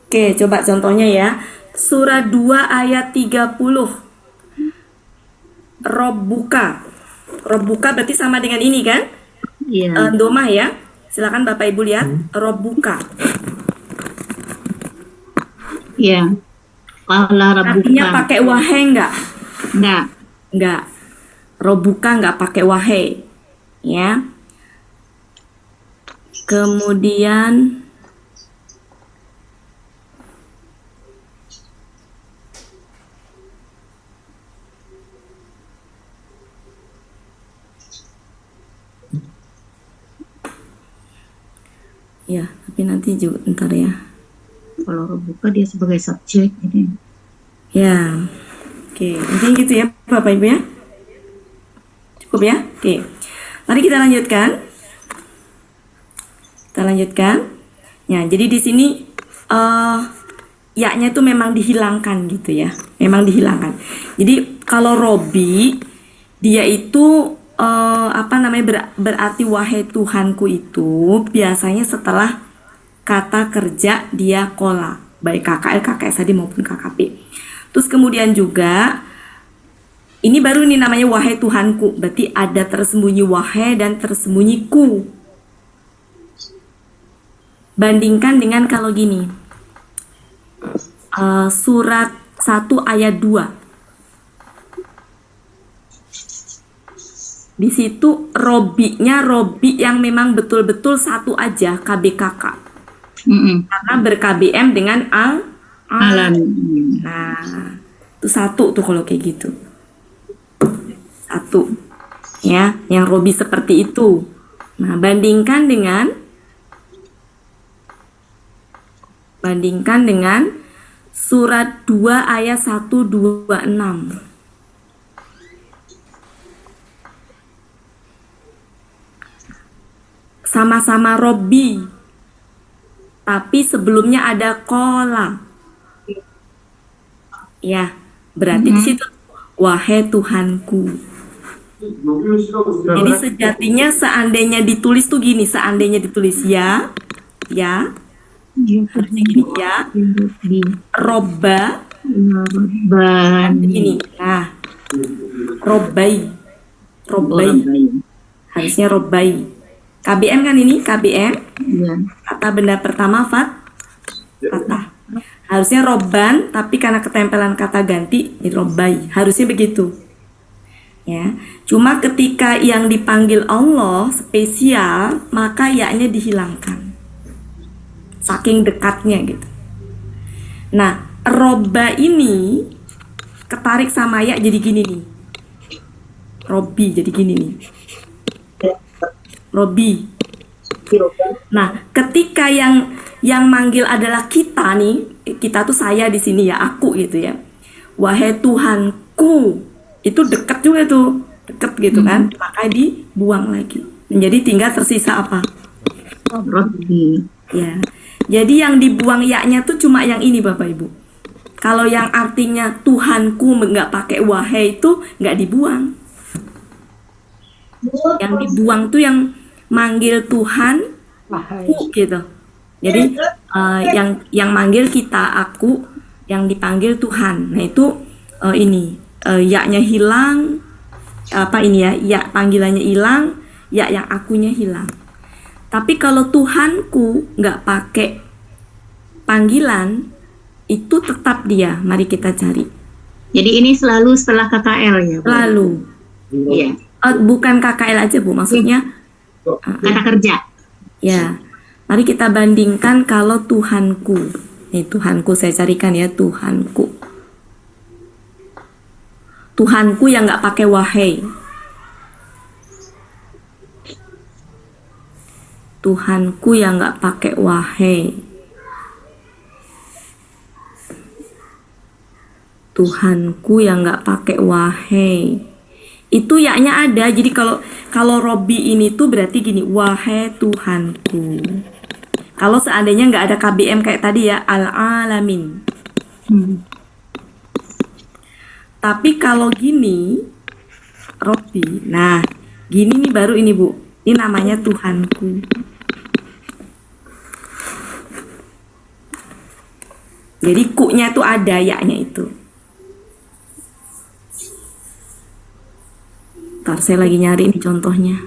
Oke, coba contohnya ya. Surah 2 ayat 30. Robbuka. Robbuka berarti sama dengan ini kan? Iya. Domah ya. Silakan Bapak Ibu lihat. Robbuka. Iya. Qala Artinya rabbuka. pakai wahai enggak? Enggak. Enggak. Robbuka enggak pakai wahai. Ya. Kemudian ya, tapi nanti juga ntar ya. Kalau rabbuka dia sebagai subjek ini. Ya. Oke, mungkin gitu ya Bapak Ibu ya. Cukup ya? Oke. Mari kita lanjutkan. Kita lanjutkan. Ya, jadi di sini ya-nya itu memang dihilangkan gitu ya. Memang dihilangkan. Jadi kalau Robi dia itu berarti wahai Tuhanku itu biasanya setelah kata kerja dia kola, baik KKL, KKS tadi maupun KKP. Terus kemudian juga ini baru nih namanya wahai Tuhanku, berarti ada tersembunyi wahai dan tersembunyi ku. Bandingkan dengan kalau gini, surat 1 ayat 2. Di situ robinya robi yang memang betul-betul satu aja KBKK. Karena ber-KBM dengan Alam. Nah, itu satu tuh kalau kayak gitu. Satu. Ya, yang robi seperti itu. Nah, bandingkan dengan surat 2 ayat 126. Sama-sama Robbi, tapi sebelumnya ada kola. Ya, berarti di situ wahai Tuhanku. Jadi sejatinya seandainya ditulis tuh gini, seandainya ditulis ya, harusnya gini ya, robba, ini, nah, robbai, harusnya robbai. KBM kan ini, KBM. Kata benda pertama fathah. Harusnya robban, tapi karena ketempelan kata ganti jadi robbai. Harusnya begitu. Ya. Cuma ketika yang dipanggil Allah spesial, maka ya-nya dihilangkan. Saking dekatnya gitu. Nah, robba ini ketarik sama ya jadi gini nih. Robbi jadi gini nih. Robi. Nah, ketika yang manggil adalah kita nih, kita tuh saya di sini ya, aku gitu ya. Wahai Tuhanku, itu dekat juga tuh, dekat gitu kan, maka dibuang lagi. Menjadi tinggal tersisa apa? Robbi. Ya. Jadi yang dibuang ya-nya tuh cuma yang ini Bapak Ibu. Kalau yang artinya Tuhanku nggak pakai wahai itu nggak dibuang. Yang dibuang tuh yang manggil Tuhan ku gitu. Jadi yang manggil kita aku, yang dipanggil Tuhan. Nah itu ya-nya hilang, ya panggilannya hilang, ya yang akunya hilang. Tapi kalau Tuhanku nggak pakai panggilan, itu tetap dia. Mari kita cari. Jadi ini selalu setelah KKL ya, Bu? Lalu Iya. bukan KKL aja Bu, maksudnya Kata kerja. ya. Mari kita bandingkan kalau Tuhanku. Nih Tuhanku saya carikan ya, Tuhanku. Tuhanku yang nggak pakai wahai. Tuhanku yang nggak pakai wahai. Tuhanku yang nggak pakai wahai. Itu ya-nya ada. Jadi kalau Robi ini tuh berarti gini, wahai Tuhanku. Kalau seandainya nggak ada KBM kayak tadi ya, al-alamin. Tapi kalau gini, Robi. Nah, gini nih baru ini Bu. Ini namanya Tuhanku. Jadi ku-nya itu ada, ya-nya itu. Ntar saya lagi nyari nih contohnya.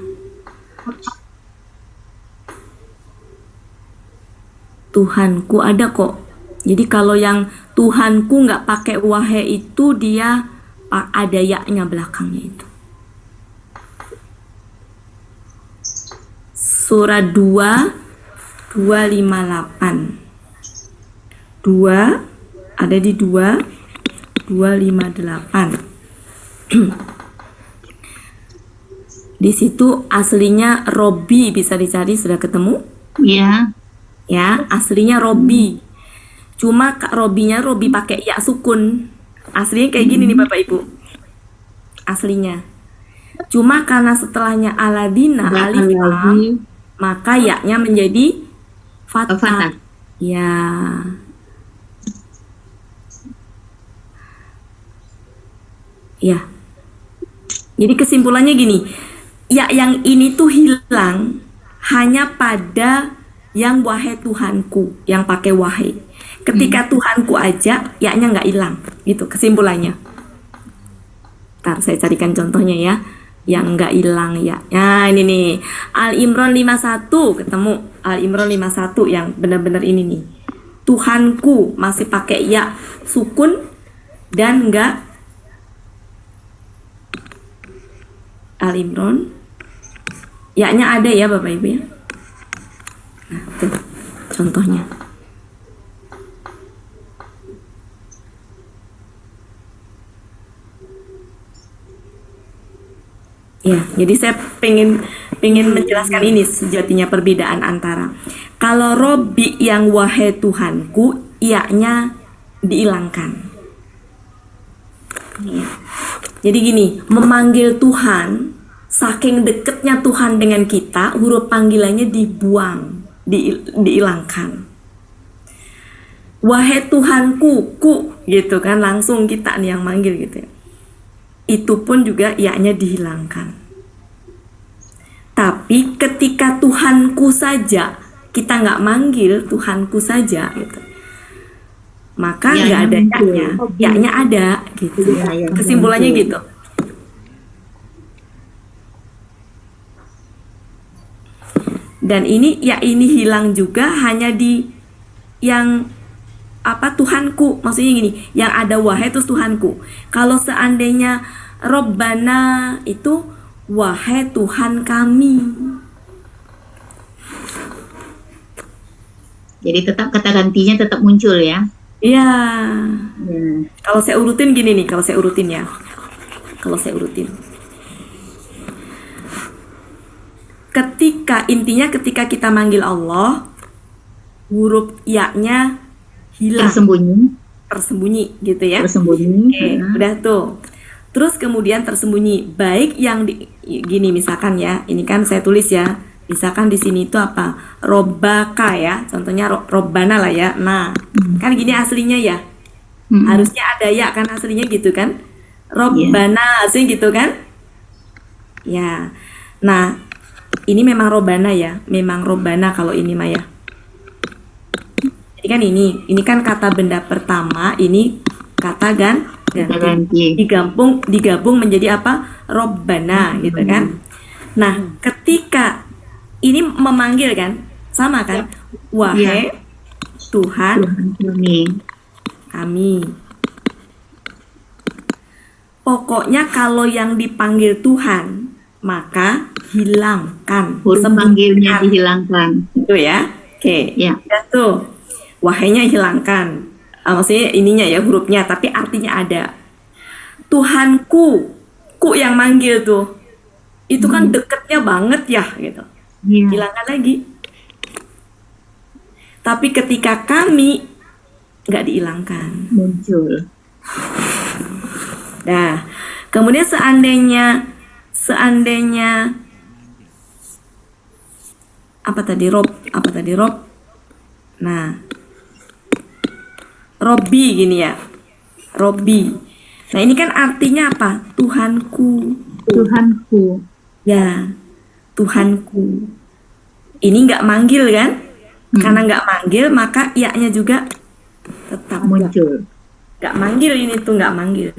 Tuhanku ada kok. Jadi kalau yang Tuhanku nggak pakai wahai itu dia ada ya-nya belakangnya itu. Surah 2 258. 2 ada di 258. Di situ aslinya Robi, bisa dicari, sudah ketemu? Ya. Ya, aslinya Robi. Cuma Robinya Robi pakai ya sukun. Aslinya kayak gini nih Bapak Ibu. Aslinya. Cuma karena setelahnya Aladina, alif lam, maka ya-nya menjadi fathah. Fathah. Ya. Ya. Jadi kesimpulannya gini, ya yang ini tuh hilang hanya pada yang wahai Tuhanku, yang pakai wahai. Ketika Tuhanku aja, ya-nya nggak hilang, gitu kesimpulannya. Ntar saya carikan contohnya ya, yang nggak hilang ya. Nah ini nih, Al Imran 51, ketemu Al Imran 51 yang benar-benar ini nih. Tuhanku masih pakai ya sukun dan nggak Al Imran. Ya-nya ada ya Bapak Ibu ya. Nah, tuh contohnya. Ya, jadi saya pengen menjelaskan ini sejatinya perbedaan antara kalau Robi yang wahai Tuhanku, iya-nya dihilangkan. Ya. Jadi gini, memanggil Tuhan, saking deketnya Tuhan dengan kita, huruf panggilannya dibuang, dihilangkan. Wahai Tuhanku, ku, gitu kan, langsung kita nih yang manggil gitu ya. Itu pun juga ya-nya dihilangkan. Tapi ketika Tuhanku saja, kita nggak manggil Tuhanku saja gitu, maka nggak ada ya-nya, ya-nya ada gitu. Kesimpulannya gitu. Dan ini ya ini hilang juga hanya di yang apa Tuhanku, maksudnya gini, yang ada wahai terus Tuhanku. Kalau seandainya Robbana itu wahai Tuhan kami. Jadi tetap kata gantinya tetap muncul ya. Iya. Kalau saya urutin gini nih, kalau saya urutin ya. Kalau saya urutin. Intinya ketika kita manggil Allah, huruf ya-nya hilang. Tersembunyi gitu ya. Tersembunyi. Oke, udah tuh. Terus kemudian tersembunyi, baik yang gini misalkan ya, ini kan saya tulis ya. Misalkan di sini itu apa? Robbaka ya, contohnya Robbana lah ya. Nah, kan gini aslinya ya. Harusnya ada ya kan aslinya gitu kan? Robbana aslinya gitu kan? Ya. Nah, ini memang Robbana ya, memang Robbana kalau ini mah ya. Jadi kan ini kan kata benda pertama, ini kata ganti. Digabung menjadi apa? Robbana gitu kan. Nah, ketika ini memanggil kan, sama kan? Wahai Tuhan kami. Pokoknya kalau yang dipanggil Tuhan, maka hilangkan. Huruf panggilnya dihilangkan. Itu ya. Oke. Ya. Tuh. Wahainya hilangkan. Maksudnya ininya ya hurufnya, tapi artinya ada. Tuhanku, ku yang manggil tuh. Itu kan deketnya banget ya gitu. Hilangkan lagi. Tapi ketika kami nggak dihilangkan. Muncul. Nah, kemudian seandainya apa tadi Rob? Nah, Robbi gini ya. Robbi. Nah, ini kan artinya apa? Tuhanku. Ya, Tuhanku. Ini nggak manggil kan? Karena nggak manggil, maka iya-nya juga tetap muncul. nggak manggil, ini tuh nggak manggil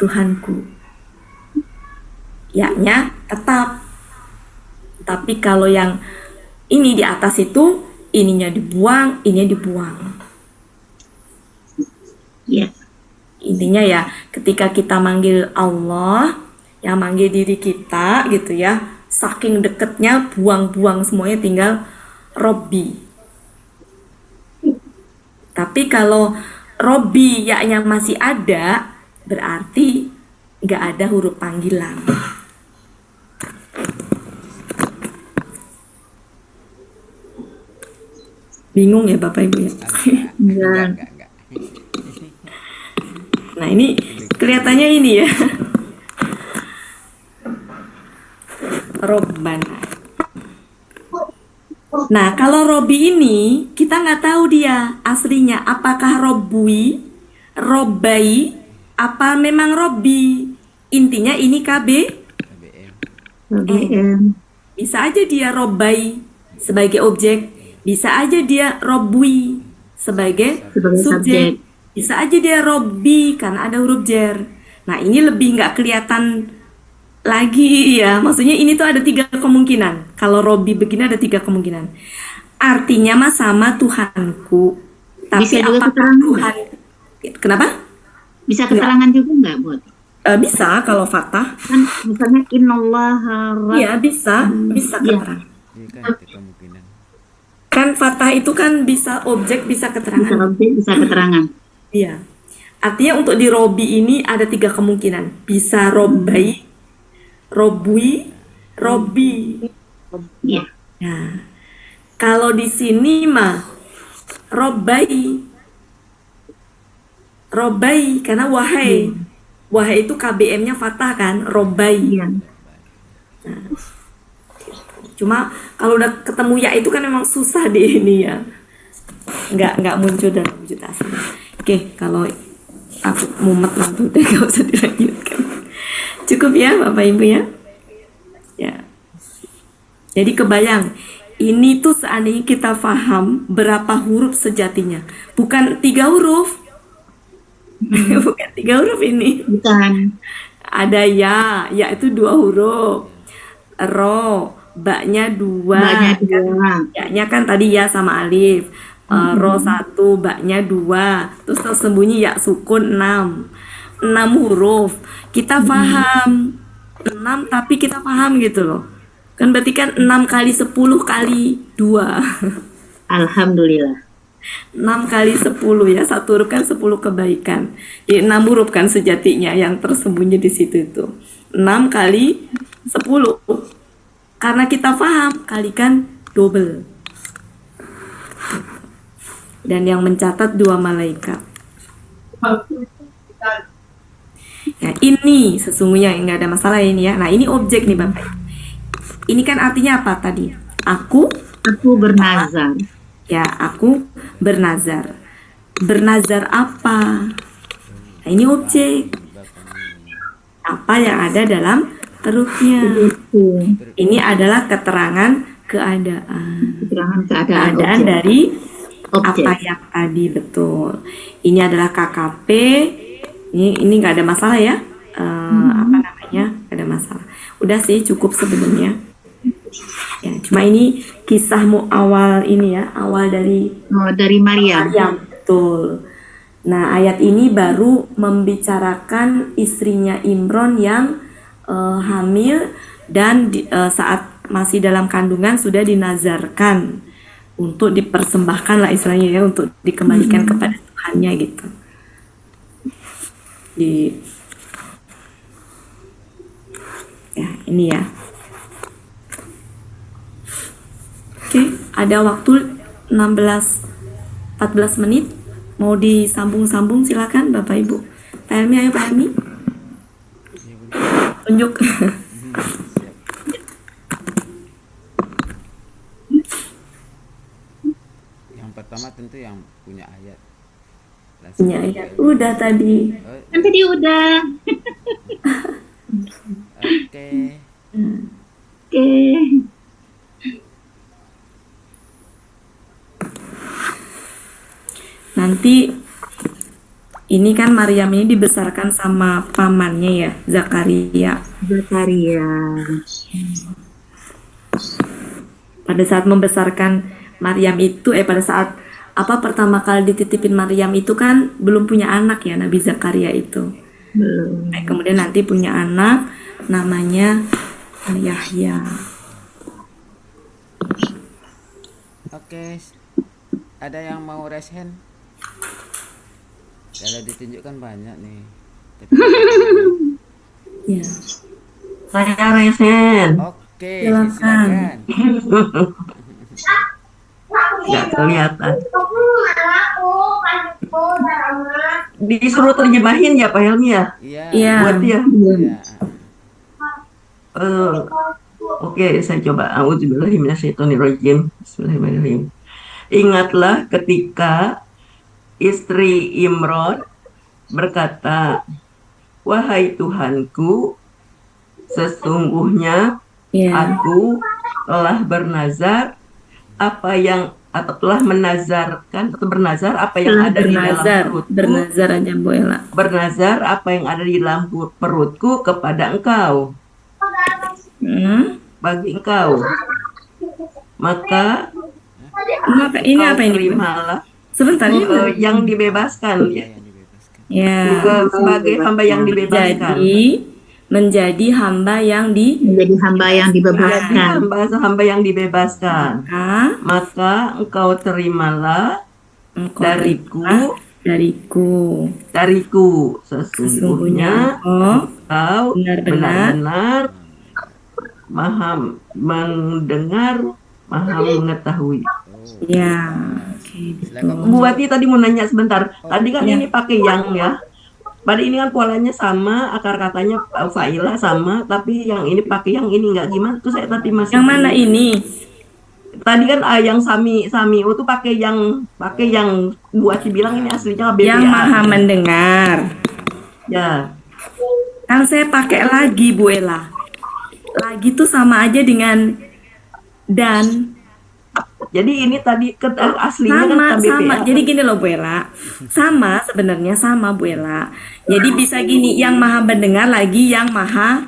Tuhanku, ya-nya tetap. Tapi kalau yang ini di atas itu ininya dibuang, ininya dibuang. Ya. Intinya ya, ketika kita manggil Allah, yang manggil diri kita gitu ya, saking deketnya buang-buang semuanya, tinggal Robbi. Tapi kalau Robbi ya-nya masih ada, berarti nggak ada huruf panggilan. Bingung ya Bapak Ibu ya? Enggak. Nah ini kelihatannya ini ya. Robbana. Nah kalau Robbi ini kita nggak tahu dia aslinya apakah Robbui, Robbai, apa memang Robbi. Intinya ini KB. BM. Bisa aja dia Robbai sebagai objek, bisa aja dia Robbui sebagai Sebagai subjek. bisa aja dia Robbi karena ada huruf jer. Nah ini lebih nggak kelihatan lagi ya, maksudnya ini tuh ada 3 kemungkinan. Kalau Robbi begini ada 3 kemungkinan. Artinya mah sama Tuhanku, tapi Bisa juga apakah keterangan. Tuhan? Kenapa? Bisa keterangan juga nggak, Bud? Bisa kalau fathah, Kan misalnya innallaha iya bisa Iya. keterangan. Iya kan itu kemungkinan. Kan fathah itu kan bisa objek, bisa bisa keterangan. objek, bisa keterangan. Iya. Artinya untuk di Robbi ini ada 3 kemungkinan. Bisa Robbai, Robui, Robbi. Iya. Nah, kalau di sini mah Robbai, Robbai karena wahai, wahai itu KBM-nya fathah kan, Robbai. Iya. Cuma kalau udah ketemu ya itu kan memang susah di ini ya, nggak muncul dalam wujud asli. Oke, kalau aku mumet lah tuh udah nggak usah dilanjutkan. Cukup ya Bapak Ibu ya. Ya. Jadi kebayang, ini tuh seandainya kita paham berapa huruf sejatinya, bukan 3 huruf, bukan 3 huruf ini. Bukan. Ada ya itu 2 huruf. Ro, baknya 2. Banyak dua. Ya-nya kan tadi ya sama alif. Ro 1, baknya 2. Terus tersembunyi ya sukun 6. 6 huruf. Kita paham. 6 tapi kita paham gitu loh. Kan berarti kan 6 kali 10 kali 2. Alhamdulillah. 6 kali 10 ya, 1 huruf kan 10 kebaikan. Jadi 6 huruf kan sejatinya yang tersembunyi di situ itu. 6 kali 10. Karena kita paham, kalikan double. Dan yang mencatat 2 malaikat. Nah ini sesungguhnya nggak ada masalah ini ya. Nah ini objek nih Bapak. Ini kan artinya apa tadi? Aku bernazar. Ya, aku bernazar. Bernazar apa? Nah, ini objek. Apa yang ada dalam terusnya? Ini adalah keterangan keadaan. Keterangan Keadaan objek. dari Objek. apa yang tadi, betul. Ini adalah KKP. Ini nggak ada masalah ya. Apa namanya? Nggak ada masalah. Udah sih cukup sebenarnya. Ya, cuma ini kisahmu awal ini ya, awal dari Dari Maryam. Maryam, betul. Nah, ayat ini baru membicarakan istrinya Imron yang hamil dan saat masih dalam kandungan sudah dinazarkan untuk dipersembahkan lah istilahnya ya, untuk dikembalikan kepada Tuhannya gitu. Ya, ini ya. Oke, ada waktu 14 menit. Mau disambung-sambung silakan Bapak Ibu. Pak Helmi, ayo Pak Helmi. Tunjuk. Yang pertama tentu yang punya ayat. Punya ayat. Udah tadi. Kan tadi udah. Oke. Oke. Nanti nanti ini kan Maryam ini dibesarkan sama pamannya ya, Zakaria. Zakaria. Pada saat membesarkan Maryam itu, pada saat pertama kali dititipin Maryam itu kan belum punya anak ya, Nabi Zakaria itu. Belum. Kemudian nanti punya anak namanya Yahya. Oke. Ada yang mau raise hand? Kalau ditunjukkan banyak nih. Tapi Ya. Saya resen. oke, Silakan. silakan. Nggak kelihatan. Disuruh terjemahin ya Pak Helmi ya? Iya. Iya. Buat dia. Iya. Oke, saya coba. A'udzubillahiminasyaitonirrajim. Bismillahirrahmanirrahim. Ingatlah ketika istri Imron berkata, "Wahai Tuhanku, sesungguhnya Ya. aku telah bernazar apa yang atau telah menazarkan atau bernazar apa yang Telah ada di dalam Bernazar, perutku, bernazar aja Bu Ella. bernazar apa yang ada di dalam perutku kepada engkau, bagi engkau, maka Ini apa ini? Bu? terimalah Sebentar ini. yang dibebaskan Iya, yang dibebaskan. Ya. sebagai hamba yang dibebaskan. Menjadi hamba yang Menjadi hamba yang dibebaskan. Hamba yang dibebaskan, maka engkau terimalah engkau dariku dariku sesungguhnya engkau benar-benar benar-benar maha mendengar, maha mengetahui. ya. Oke, Silakan. Bu Wati tadi mau nanya sebentar. Tadi kan Ya. ini pakai yang ya. Pada ini kan polanya sama, akar katanya fa'ilah sama, tapi yang ini pakai yang ini enggak, gimana tuh saya tadi masih yang mana ini? Tadi kan yang samiu tuh pakai yang Bu Wati bilang ini aslinya BPA. Yang maha mendengar. Ya. Kan saya pakai lagi Bu Ella. Lagi tuh sama aja dengan dan. Jadi ini tadi aslinya kan KBPA. Sama. Jadi gini loh Bu Ella. Sebenarnya sama Bu Ella. Jadi bisa gini, yang maha mendengar lagi yang maha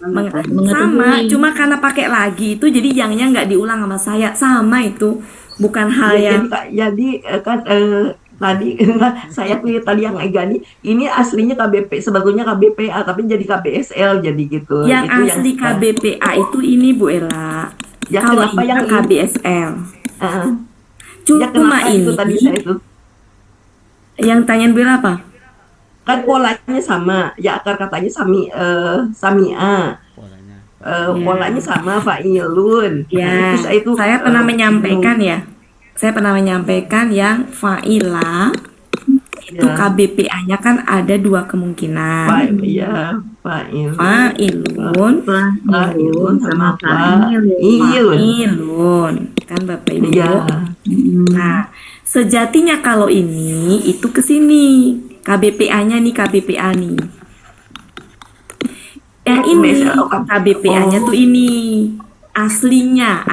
Mengetahui. sama, cuma karena pakai lagi itu jadi yangnya nggak diulang sama saya, sama itu bukan hal yang Tadi saya lihat tadi yang Egani ini aslinya sebetulnya KBPA tapi jadi KBSL jadi gitu. yang Itu asli KBPA itu ini Bu Ella. Ya, Kalau kenapa ini yang kan KBSL. Ya Cuma kenapa ini itu tadi saya itu yang tanyain Bu Ella apa? kan polanya sama ya, akar katanya samia Polanya. polanya sama fa'ilun. Ya, Nah, itu saya pernah menyampaikan ya. Saya pernah menyampaikan yang fa'ila itu Ya. KBPA-nya kan ada dua kemungkinan. Fa'ilun, fa'ilun sama fa'ilun. fa'ilun. fa'ilun. Kan Bapak Ibu. Ya. Nah, sejatinya kalau ini itu ke sini. KBPA-nya nih, KBPA nih. Yang ini KBPA-nya tuh ini. Aslinya.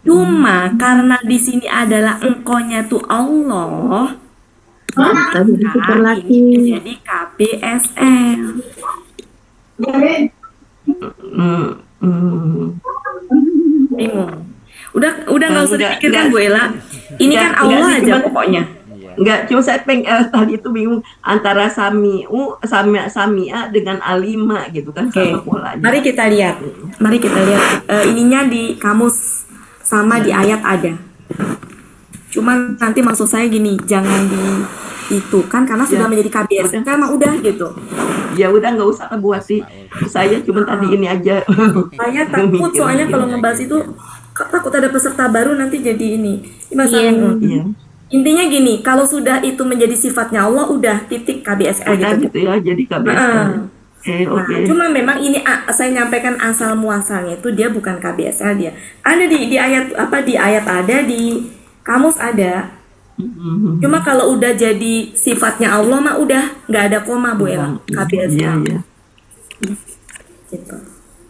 Cuma karena di sini adalah engkaunya tuh Allah, Tadi itu maka berlaki. ini jadi KBSL. Bingung. Udah nggak usah Enggak, dipikirkan enggak. Bu Ella. Ini kan Enggak, Allah enggak sih, aja cuman- pokoknya. Enggak, cuma saya tadi itu bingung antara samia dengan alima gitu kan Oke, sama polanya. mari kita lihat. Ininya di kamus sama di ayat ada. Cuman nanti maksud saya gini, jangan di itu kan karena sudah menjadi KBS kan mah udah gitu. Ya udah nggak usah buat sih. Saya cuma tadi ini aja. Saya takut soalnya kalau ngebahas itu takut ada peserta baru nanti jadi ini. Mas Amin. Iya. Intinya gini, kalau sudah itu menjadi sifatnya Allah udah titik KBSL Udah gitu. gitu ya, jadi KBS. Oke. Nah, cuma memang ini saya nyampaikan asal muasalnya itu dia bukan KBSL dia. Ada di ayat di ayat ada di kamus ada. Cuma kalau udah jadi sifatnya Allah mah udah nggak ada koma Bu Ella. KBSL. Iya. Gitu.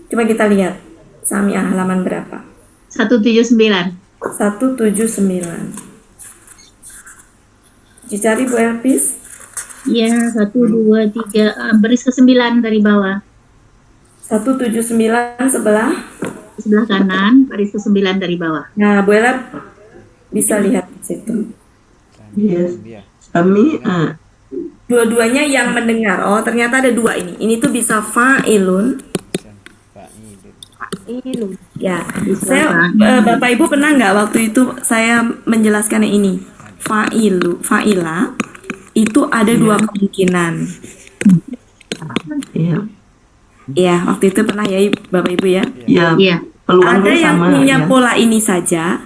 Coba kita lihat Samiah halaman berapa? 179. 179. Dicari Bu Elpis. Ya, 1, 2, 3, baris ke-9 dari bawah. 179 sebelah. Sebelah kanan, baris ke-9 dari bawah. Nah, Bu Ella bisa lihat di situ. Yes. Iya. Kami Dua-duanya yang mendengar. Oh, ternyata ada dua ini. Ini tuh bisa fa'ilun. Fa'ilun. Ya, saya Bapak Ibu pernah nggak waktu itu saya menjelaskan yang ini? Fa'ila itu ada dua kemungkinan. Iya. Ya, waktu itu pernah ya Bapak Ibu ya. Iya. Iya. Peluang Ada yang sama punya ya. pola ini saja,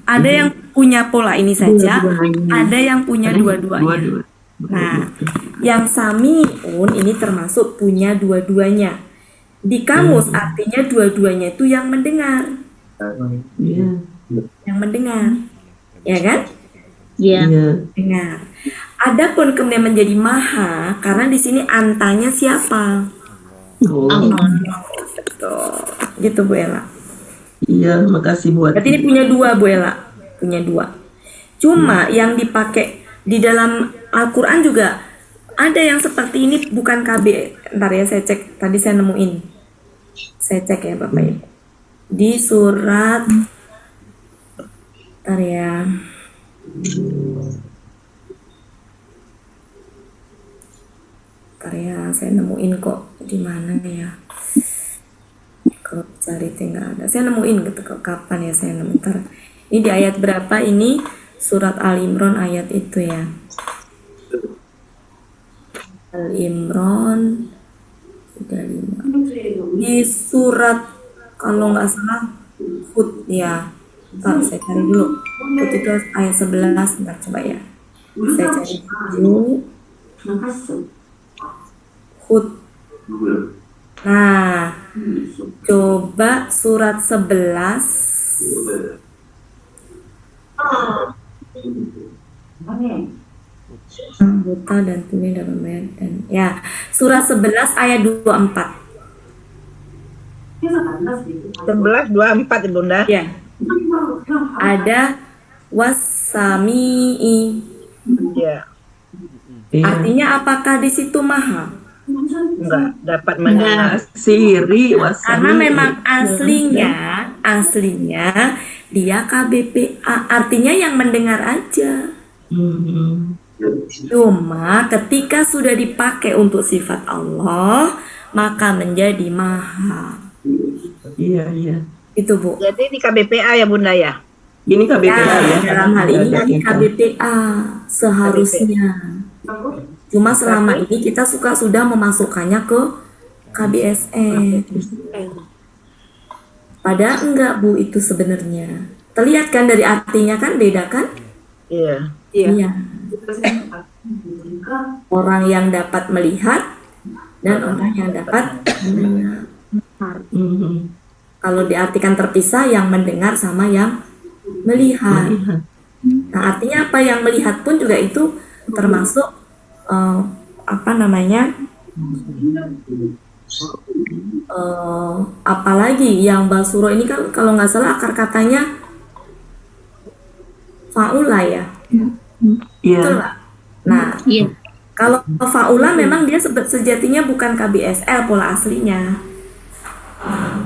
ada yang punya pola ini saja, ada yang punya dua-duanya. Dua-dua. Nah, yang samiun ini termasuk punya dua-duanya. Di kamus artinya dua-duanya itu yang mendengar, Iya. yang mendengar, ya kan? Iya. Iya. Dengar. Adapun kemudian menjadi maha karena di sini antanya siapa? Oh. Betul. Gitu Bu Ella. Iya, makasih buat. Berarti ini punya dua Bu Ella, punya dua. Cuma yang dipakai di dalam Al-Quran juga ada yang seperti ini, bukan KB. Ntar ya saya cek, tadi saya nemuin. Saya cek ya Bapak Ibu. Di surat, ntar ya. Ntar ya, saya nemuin kok di mana ya. Kalau cari tinggal ada. Saya nemuin gitu kapan ya saya nemuin. Ntar. Ini di ayat berapa ini? Surat Al-Imran ayat itu ya. Al-Imran 35. Di surat kalau nggak salah Hud ya. Ntar saya cari dulu. Hud itu ayat 11. Ntar coba ya. Saya cari dulu. Hud. Nah, coba surat 11. Anggota dan tulis dalam bayar dan ya surat 11 ayat 24. 11:24 Bunda. Ya. Ada wasami'i. Ya, Iya. Artinya apakah di situ maha? enggak dapat mendengar. Siri wasami. Karena memang aslinya dia KBPA, artinya yang mendengar aja. Mhm. Cuma ketika sudah dipakai untuk sifat Allah, maka menjadi maha. Iya, iya. Itu Bu. Jadi di KBPA ya Bunda ya. Ini KBPA Ya, ya. dalam hal ini KBPA seharusnya. Cuma selama ini kita sudah memasukkannya ke KBSN. Padahal enggak Bu itu sebenarnya. Terlihat kan dari artinya kan beda kan? Iya. Iya. Orang yang dapat melihat dan orang yang dapat mendengar. Mhm. Kalau diartikan terpisah, yang mendengar sama yang melihat. Melihat. Nah, artinya apa, yang melihat pun juga itu termasuk apalagi yang basuro ini kan kalau nggak salah akar katanya faula ya. Iya. Betul nggak? Nah, Iya. kalau faula memang dia sejatinya bukan KBSL pola aslinya.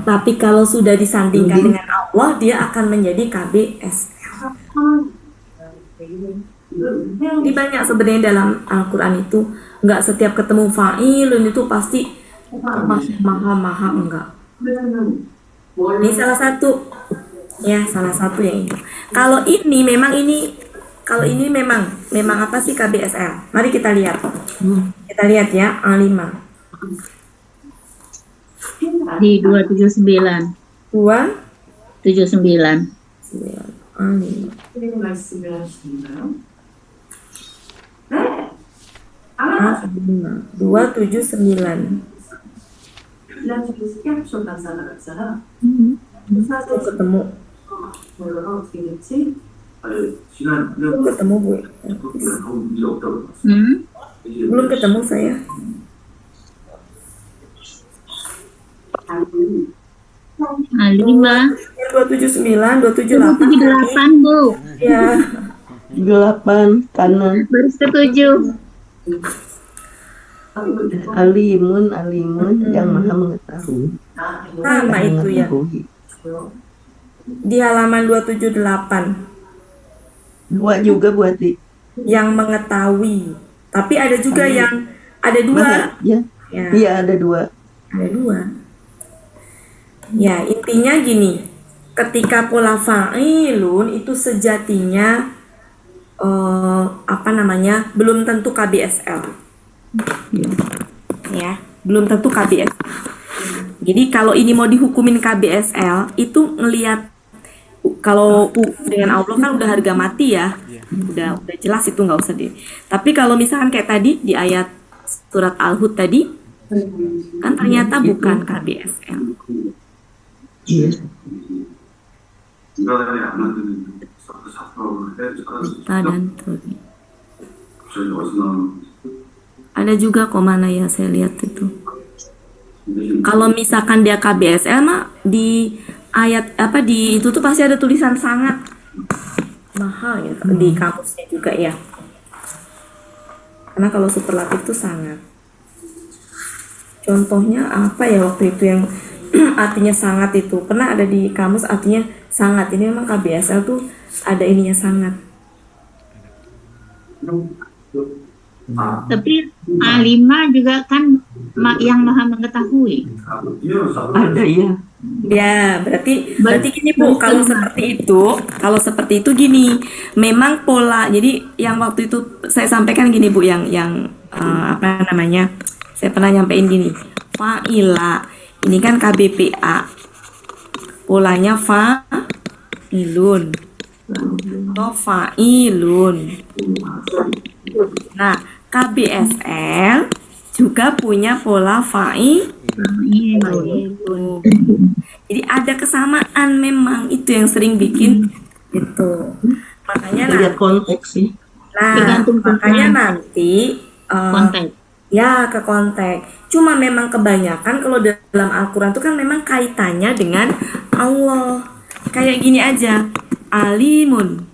Tapi kalau sudah disandingkan dengan Allah, dia akan menjadi KBSL. Ini banyak sebenarnya dalam Al-Quran itu, nggak setiap ketemu fa'ilun itu pasti maha enggak. Ini salah satu, ya salah satu yang ini. Kalau ini memang apa sih KBSL? Mari kita lihat. Kita lihat ya A5. Di 279. 79. A5. 279. Ketemu. Ketemu Bu. Belum ketemu saya. A5. 279, 278. 278, Bu. Ya. 8 kanan. Baris ketujuh. Alimun yang maha mengetahui. Sama itu ya. Mengetahui. Di halaman 278. 2 juga buat di Yang mengetahui. Tapi ada juga yang ada 2. mana? Ya. Ya, Iya ada 2. ada 2. Ya, intinya gini. Ketika pola fa'ilun itu sejatinya belum tentu KBSL. Ya, belum tentu KBSL. Jadi kalau ini mau dihukumin KBSL itu ngelihat kalau dengan Allah kan udah harga mati ya. Udah jelas itu nggak usah deh. Tapi kalau misalkan kayak tadi di ayat surat Al-Hud tadi kan ternyata bukan KBSL. Kita dan Turi. Ada juga kok mana ya saya lihat itu. Kalau misalkan dia KBSL mah di ayat di itu tuh pasti ada tulisan sangat mahal gitu di kamusnya juga ya. Karena kalau superlatif tuh sangat. Contohnya apa ya waktu itu yang artinya sangat itu pernah ada di kamus artinya sangat. Ini memang KBSL tuh ada ininya sangat. Tapi alimah juga kan yang maha mengetahui. Ada ya. Ya, berarti gini Bu, kalau seperti itu gini, memang pola. Jadi yang waktu itu saya sampaikan gini Bu, yang saya pernah nyampein gini. Fa'ila. Ini kan KBPA. Polanya fa'ilun. Atau fa'ilun. Nah, KBSL juga punya pola fa'ilun. Jadi ada kesamaan memang itu yang sering bikin itu. Makanya Lihat konteks sih. Tergantung makanya nanti konteks. ya ke konteks. Cuma memang kebanyakan kalau dalam Al-Quran itu kan memang kaitannya dengan Allah. Kayak gini aja. Alimun.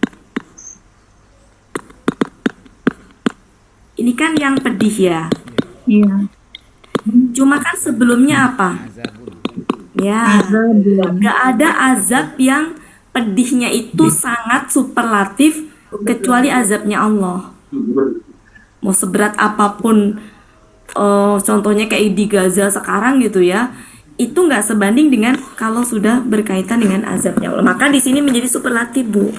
Ini kan yang pedih ya. Iya. Cuma kan sebelumnya apa? Ya, gak ada azab yang pedihnya itu sangat superlatif kecuali azabnya Allah. Mau seberat apapun, contohnya kayak di Gaza sekarang gitu ya, itu nggak sebanding dengan kalau sudah berkaitan dengan azabnya Allah. Maka di sini menjadi superlatif Bu.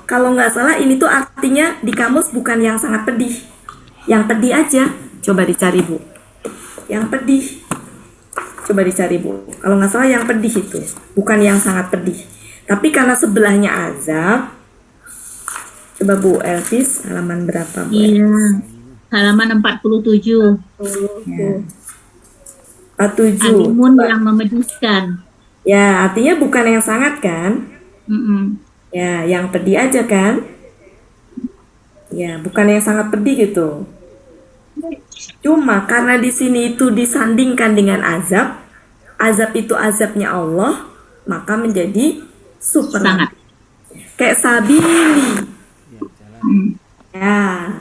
Kalau nggak salah ini tuh artinya di kamus bukan yang sangat pedih, yang pedih aja. Coba dicari Bu. Yang pedih. Coba dicari Bu. Kalau nggak salah yang pedih itu, bukan yang sangat pedih. Tapi karena sebelahnya azab. Coba Bu Elvis, halaman berapa Bu? Iya. Halaman 47. Ya. 47. Alimun yang memedihkan. Ya, artinya bukan yang sangat kan? Mm-mm. Ya, yang pedih aja kan? Ya, bukan yang sangat pedih gitu. Cuma karena di sini itu disandingkan dengan azab, azab itu azabnya Allah, maka menjadi super. Sangat. Kayak sabili. Ya,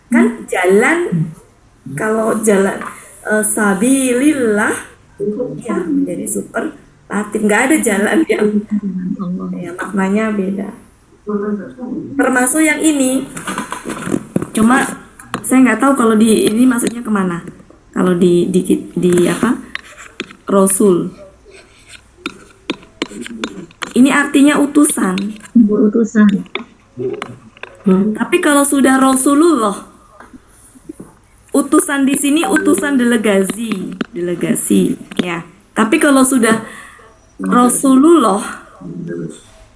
kan jalan, kalau jalan sabilillah ya menjadi super latif. Nggak ada jalan yang ya, maknanya beda. Termasuk yang ini. Cuma saya nggak tahu kalau di ini maksudnya kemana. Kalau di apa? Rasul. Ini artinya utusan. Utusan. Tapi kalau sudah Rasulullah, utusan di sini utusan delegasi, ya. Tapi kalau sudah Rasulullah,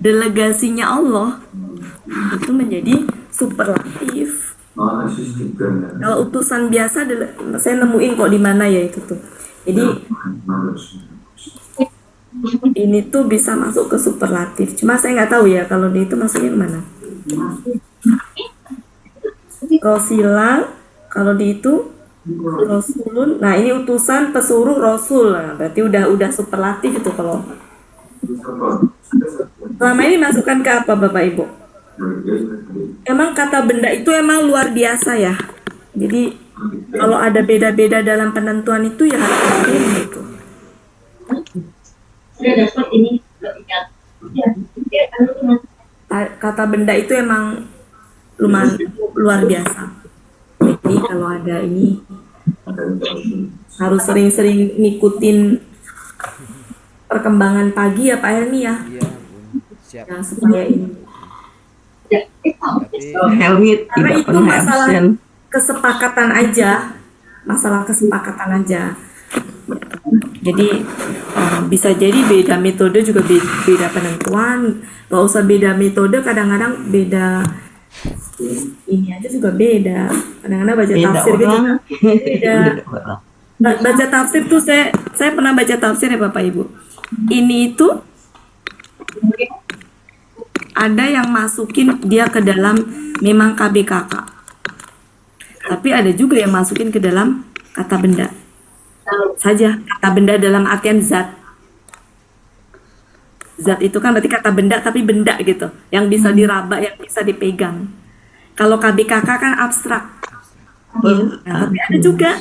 delegasinya Allah, itu menjadi superlatif. Kalau utusan biasa, saya nemuin kok di mana ya itu tuh. Jadi ini tuh bisa masuk ke superlatif. Cuma saya nggak tahu ya kalau di itu maksudnya kemana. Rosila, kalau di itu Rasulun. Nah ini utusan pesuruh Rasul. Nah, berarti udah superlatif itu kalau. Selama ini masukkan ke apa Bapak Ibu? Emang kata benda itu emang luar biasa ya. Jadi kalau ada beda-beda dalam penentuan itu ya harus hati gitu. Kata benda itu emang lumayan luar biasa. Jadi kalau ada ini harus sering-sering ngikutin perkembangan pagi ya Pak Helmi ya. Iya, Bun. Siap. Ya, supaya ini. Tapi Helmi Karena tidak itu pernah masalah absen. kesepakatan aja, masalah kesepakatan aja. Jadi bisa jadi beda metode juga beda penentuan, nggak usah beda metode, kadang-kadang beda ini aja juga beda. Kadang-kadang baca Beda tafsir gitu orang. kan beda. Baca tafsir tuh saya pernah baca tafsir ya Bapak Ibu. Ini itu ada yang masukin dia ke dalam memang KBKK. Tapi ada juga yang masukin ke dalam kata benda. Saja kata benda dalam artian zat. Zat itu kan berarti kata benda tapi benda gitu, yang bisa diraba, yang bisa dipegang. Kalau KBKK kan abstrak. Nah, tapi ada juga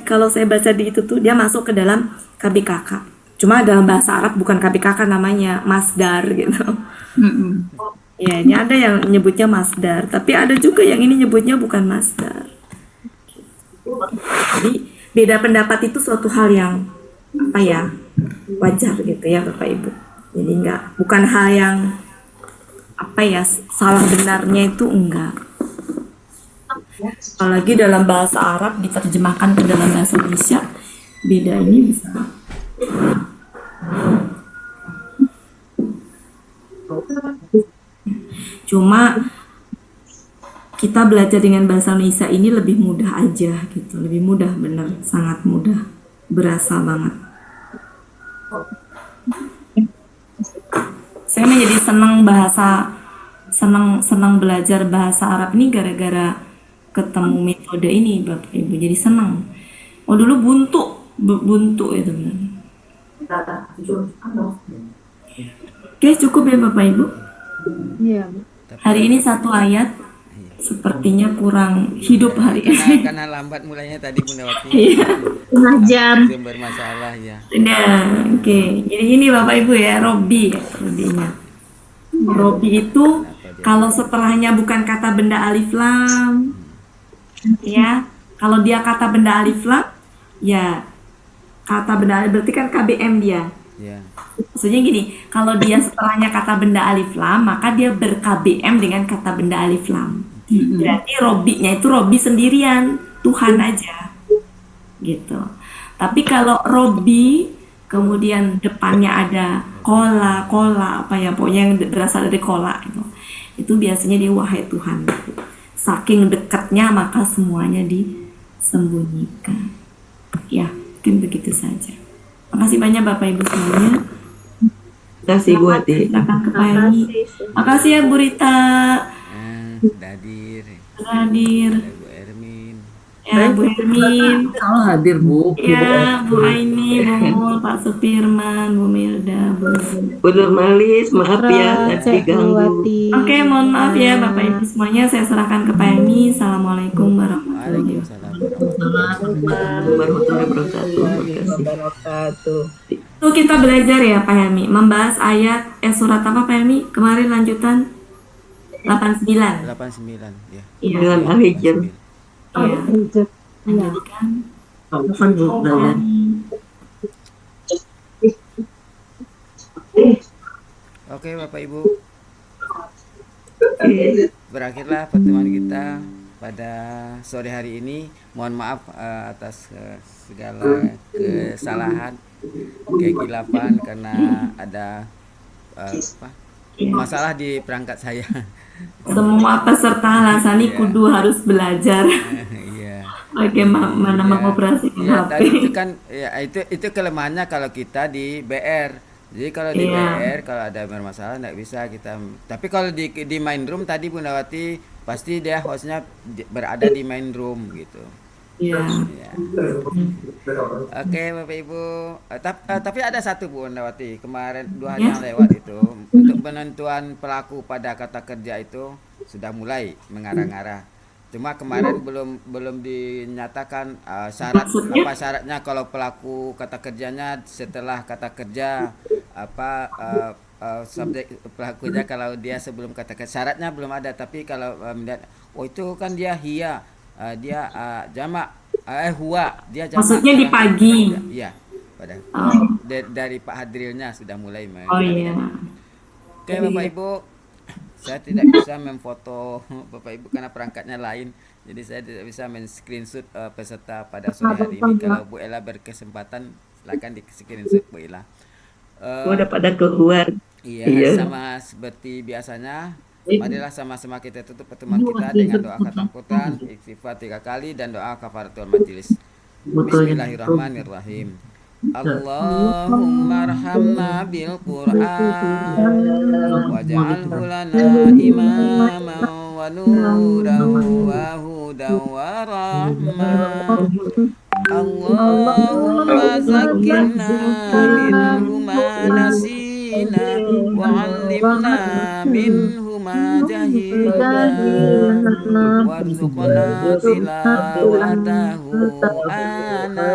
kalau saya baca di itu tuh dia masuk ke dalam KBKK. Cuma dalam bahasa Arab bukan KBKK namanya masdar gitu. Ya, ini ada yang nyebutnya masdar, tapi ada juga yang ini nyebutnya bukan masdar. Jadi beda pendapat itu suatu hal yang apa ya, wajar gitu ya Bapak Ibu. Jadi bukan hal yang apa ya, salah benarnya itu enggak. Apalagi dalam bahasa Arab diterjemahkan ke dalam bahasa Indonesia, beda ini bisa. Cuma kita belajar dengan bahasa Indonesia ini lebih mudah aja gitu, lebih mudah, bener, sangat mudah, berasa banget. Saya menjadi senang belajar bahasa Arab ini gara-gara ketemu metode ini Bapak Ibu, jadi senang. Oh dulu buntu itu benar. Oke, cukup ya Bapak Ibu. Iya. Hari ini satu ayat sepertinya kurang hidup hari ini. karena lambat mulainya tadi Bunda Wati. Iya. Setengah jam. Sumber masalah ya. Nah, oke. Jadi ini Bapak Ibu ya, Robi ya, Robinya. Robi itu kalau setelahnya bukan kata benda alif lam, ya. Kalau dia kata benda alif lam, ya kata benda alif berarti kan KBM dia. Ya. Maksudnya gini, kalau dia setelahnya kata benda alif lam, maka dia ber-KBM dengan kata benda alif lam. Berarti Robinya itu Robi sendirian, Tuhan aja. Gitu. Tapi kalau Robi kemudian depannya ada kola apa ya, pokoknya yang berasal dari kola itu biasanya dia wahai Tuhan. Saking dekatnya maka semuanya disembunyikan. Ya, mungkin begitu saja. Makasih banyak Bapak Ibu semuanya. Kasih Bu Ati. Silakan ke Pak Helmi. Makasih ya Bu Rita. Dadir, Hadir. Bu Ermin. Ya Bu Hermin. Salah hadir Bu. Ya Bu Aini, Bu Mul, Pak Supirman, Bu Milda, Bu Zul. Bu Nurmalis, maaf ya tadi ganggu. Oke, mohon maaf ya Bapak Ibu semuanya. Saya serahkan ke Pak Helmi. Assalamualaikum warahmatullahi wabarakatuh. Waalaikumsalam. Warahmatullahi wabarakatuh. Terima kasih. Tuh kita belajar ya Pak Helmi, membahas ayat surat apa Pak Helmi? Kemarin lanjutan 89. 89 ya. Iya. Dengan Al-Hijr. Iya. Lanjutkan. Kan Bu. Oke Bapak Ibu. Berakhirlah pertemuan kita pada sore hari ini. Mohon maaf atas segala kesalahan, kekilapan karena ada masalah di perangkat saya. Semua peserta Lasani kudu harus belajar Iya. bagaimana mengoperasikan Ya, HP. tadi itu kan ya itu kelemahannya kalau kita di BR. Jadi kalau di Iya. BR kalau ada bermasalah nggak bisa kita. Tapi kalau di main room tadi Bunda Wati pasti dia hostnya berada di main room gitu. Ya. Ya. Oke Bapak Ibu. Tapi ada satu Bu Ndawati, kemarin 2 hari Ya. yang lewat itu untuk penentuan pelaku pada kata kerja itu sudah mulai mengarah-arah. Cuma kemarin belum dinyatakan syarat Maksudnya? apa syaratnya kalau pelaku kata kerjanya setelah kata kerja apa subjek pelakunya kalau dia sebelum kata kerja syaratnya belum ada, tapi kalau melihat oh itu kan dia hia dia jamak huwa dia jamak Maksudnya di setelah kata pagi. kerja. Iya pada Oh, dari Pak Hadrilnya sudah mulai oh iya. Oke Bapak Ibu, saya tidak bisa memfoto Bapak Ibu karena perangkatnya lain. Jadi saya tidak bisa men-screenshot peserta pada sore hari ini. Kalau Bu Ella berkesempatan, silakan di-screenshot Bu Ella. Udah pada keluar. Iya, sama seperti biasanya. Marilah sama-sama kita tutup pertemuan kita dengan doa ketakutan, istighfar 3 kali dan doa kafaratul majelis. Bismillahirrahmanirrahim. Allahumma arhamna bil Qur'an waj'alhu lana imaman wa nuran wa hudan wa rahmah. Allahumma zakkirna minhu ma nasina wa 'allimna minhu ma jahilna warzuqna tilawatahu ana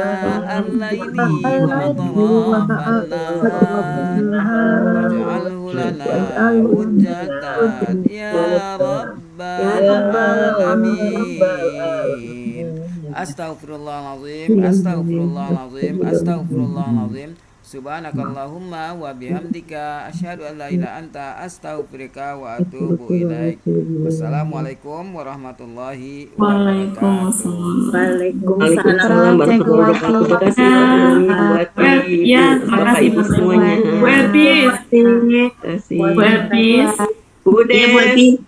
al-laili wa atrafan nahar waj'alhu lana hujjatan ya rabbal alamin. Astaghfirullahalazim, astaghfirullahalazim, astaghfirullahalazim. Subhanakallahumma wa bihamdika asyhadu an la ilaha anta astaghfiruka wa atubu ilaik. Wassalamualaikum warahmatullahi wabarakatuh. Waalaikumsalam warahmatullahi wabarakatuh. Terima kasih Ya, terima Bapak kasih Ibu semuanya. Bu Elpis. Terima kasih. Bu Elpis. Bu Ya, Bu Des. Elvi.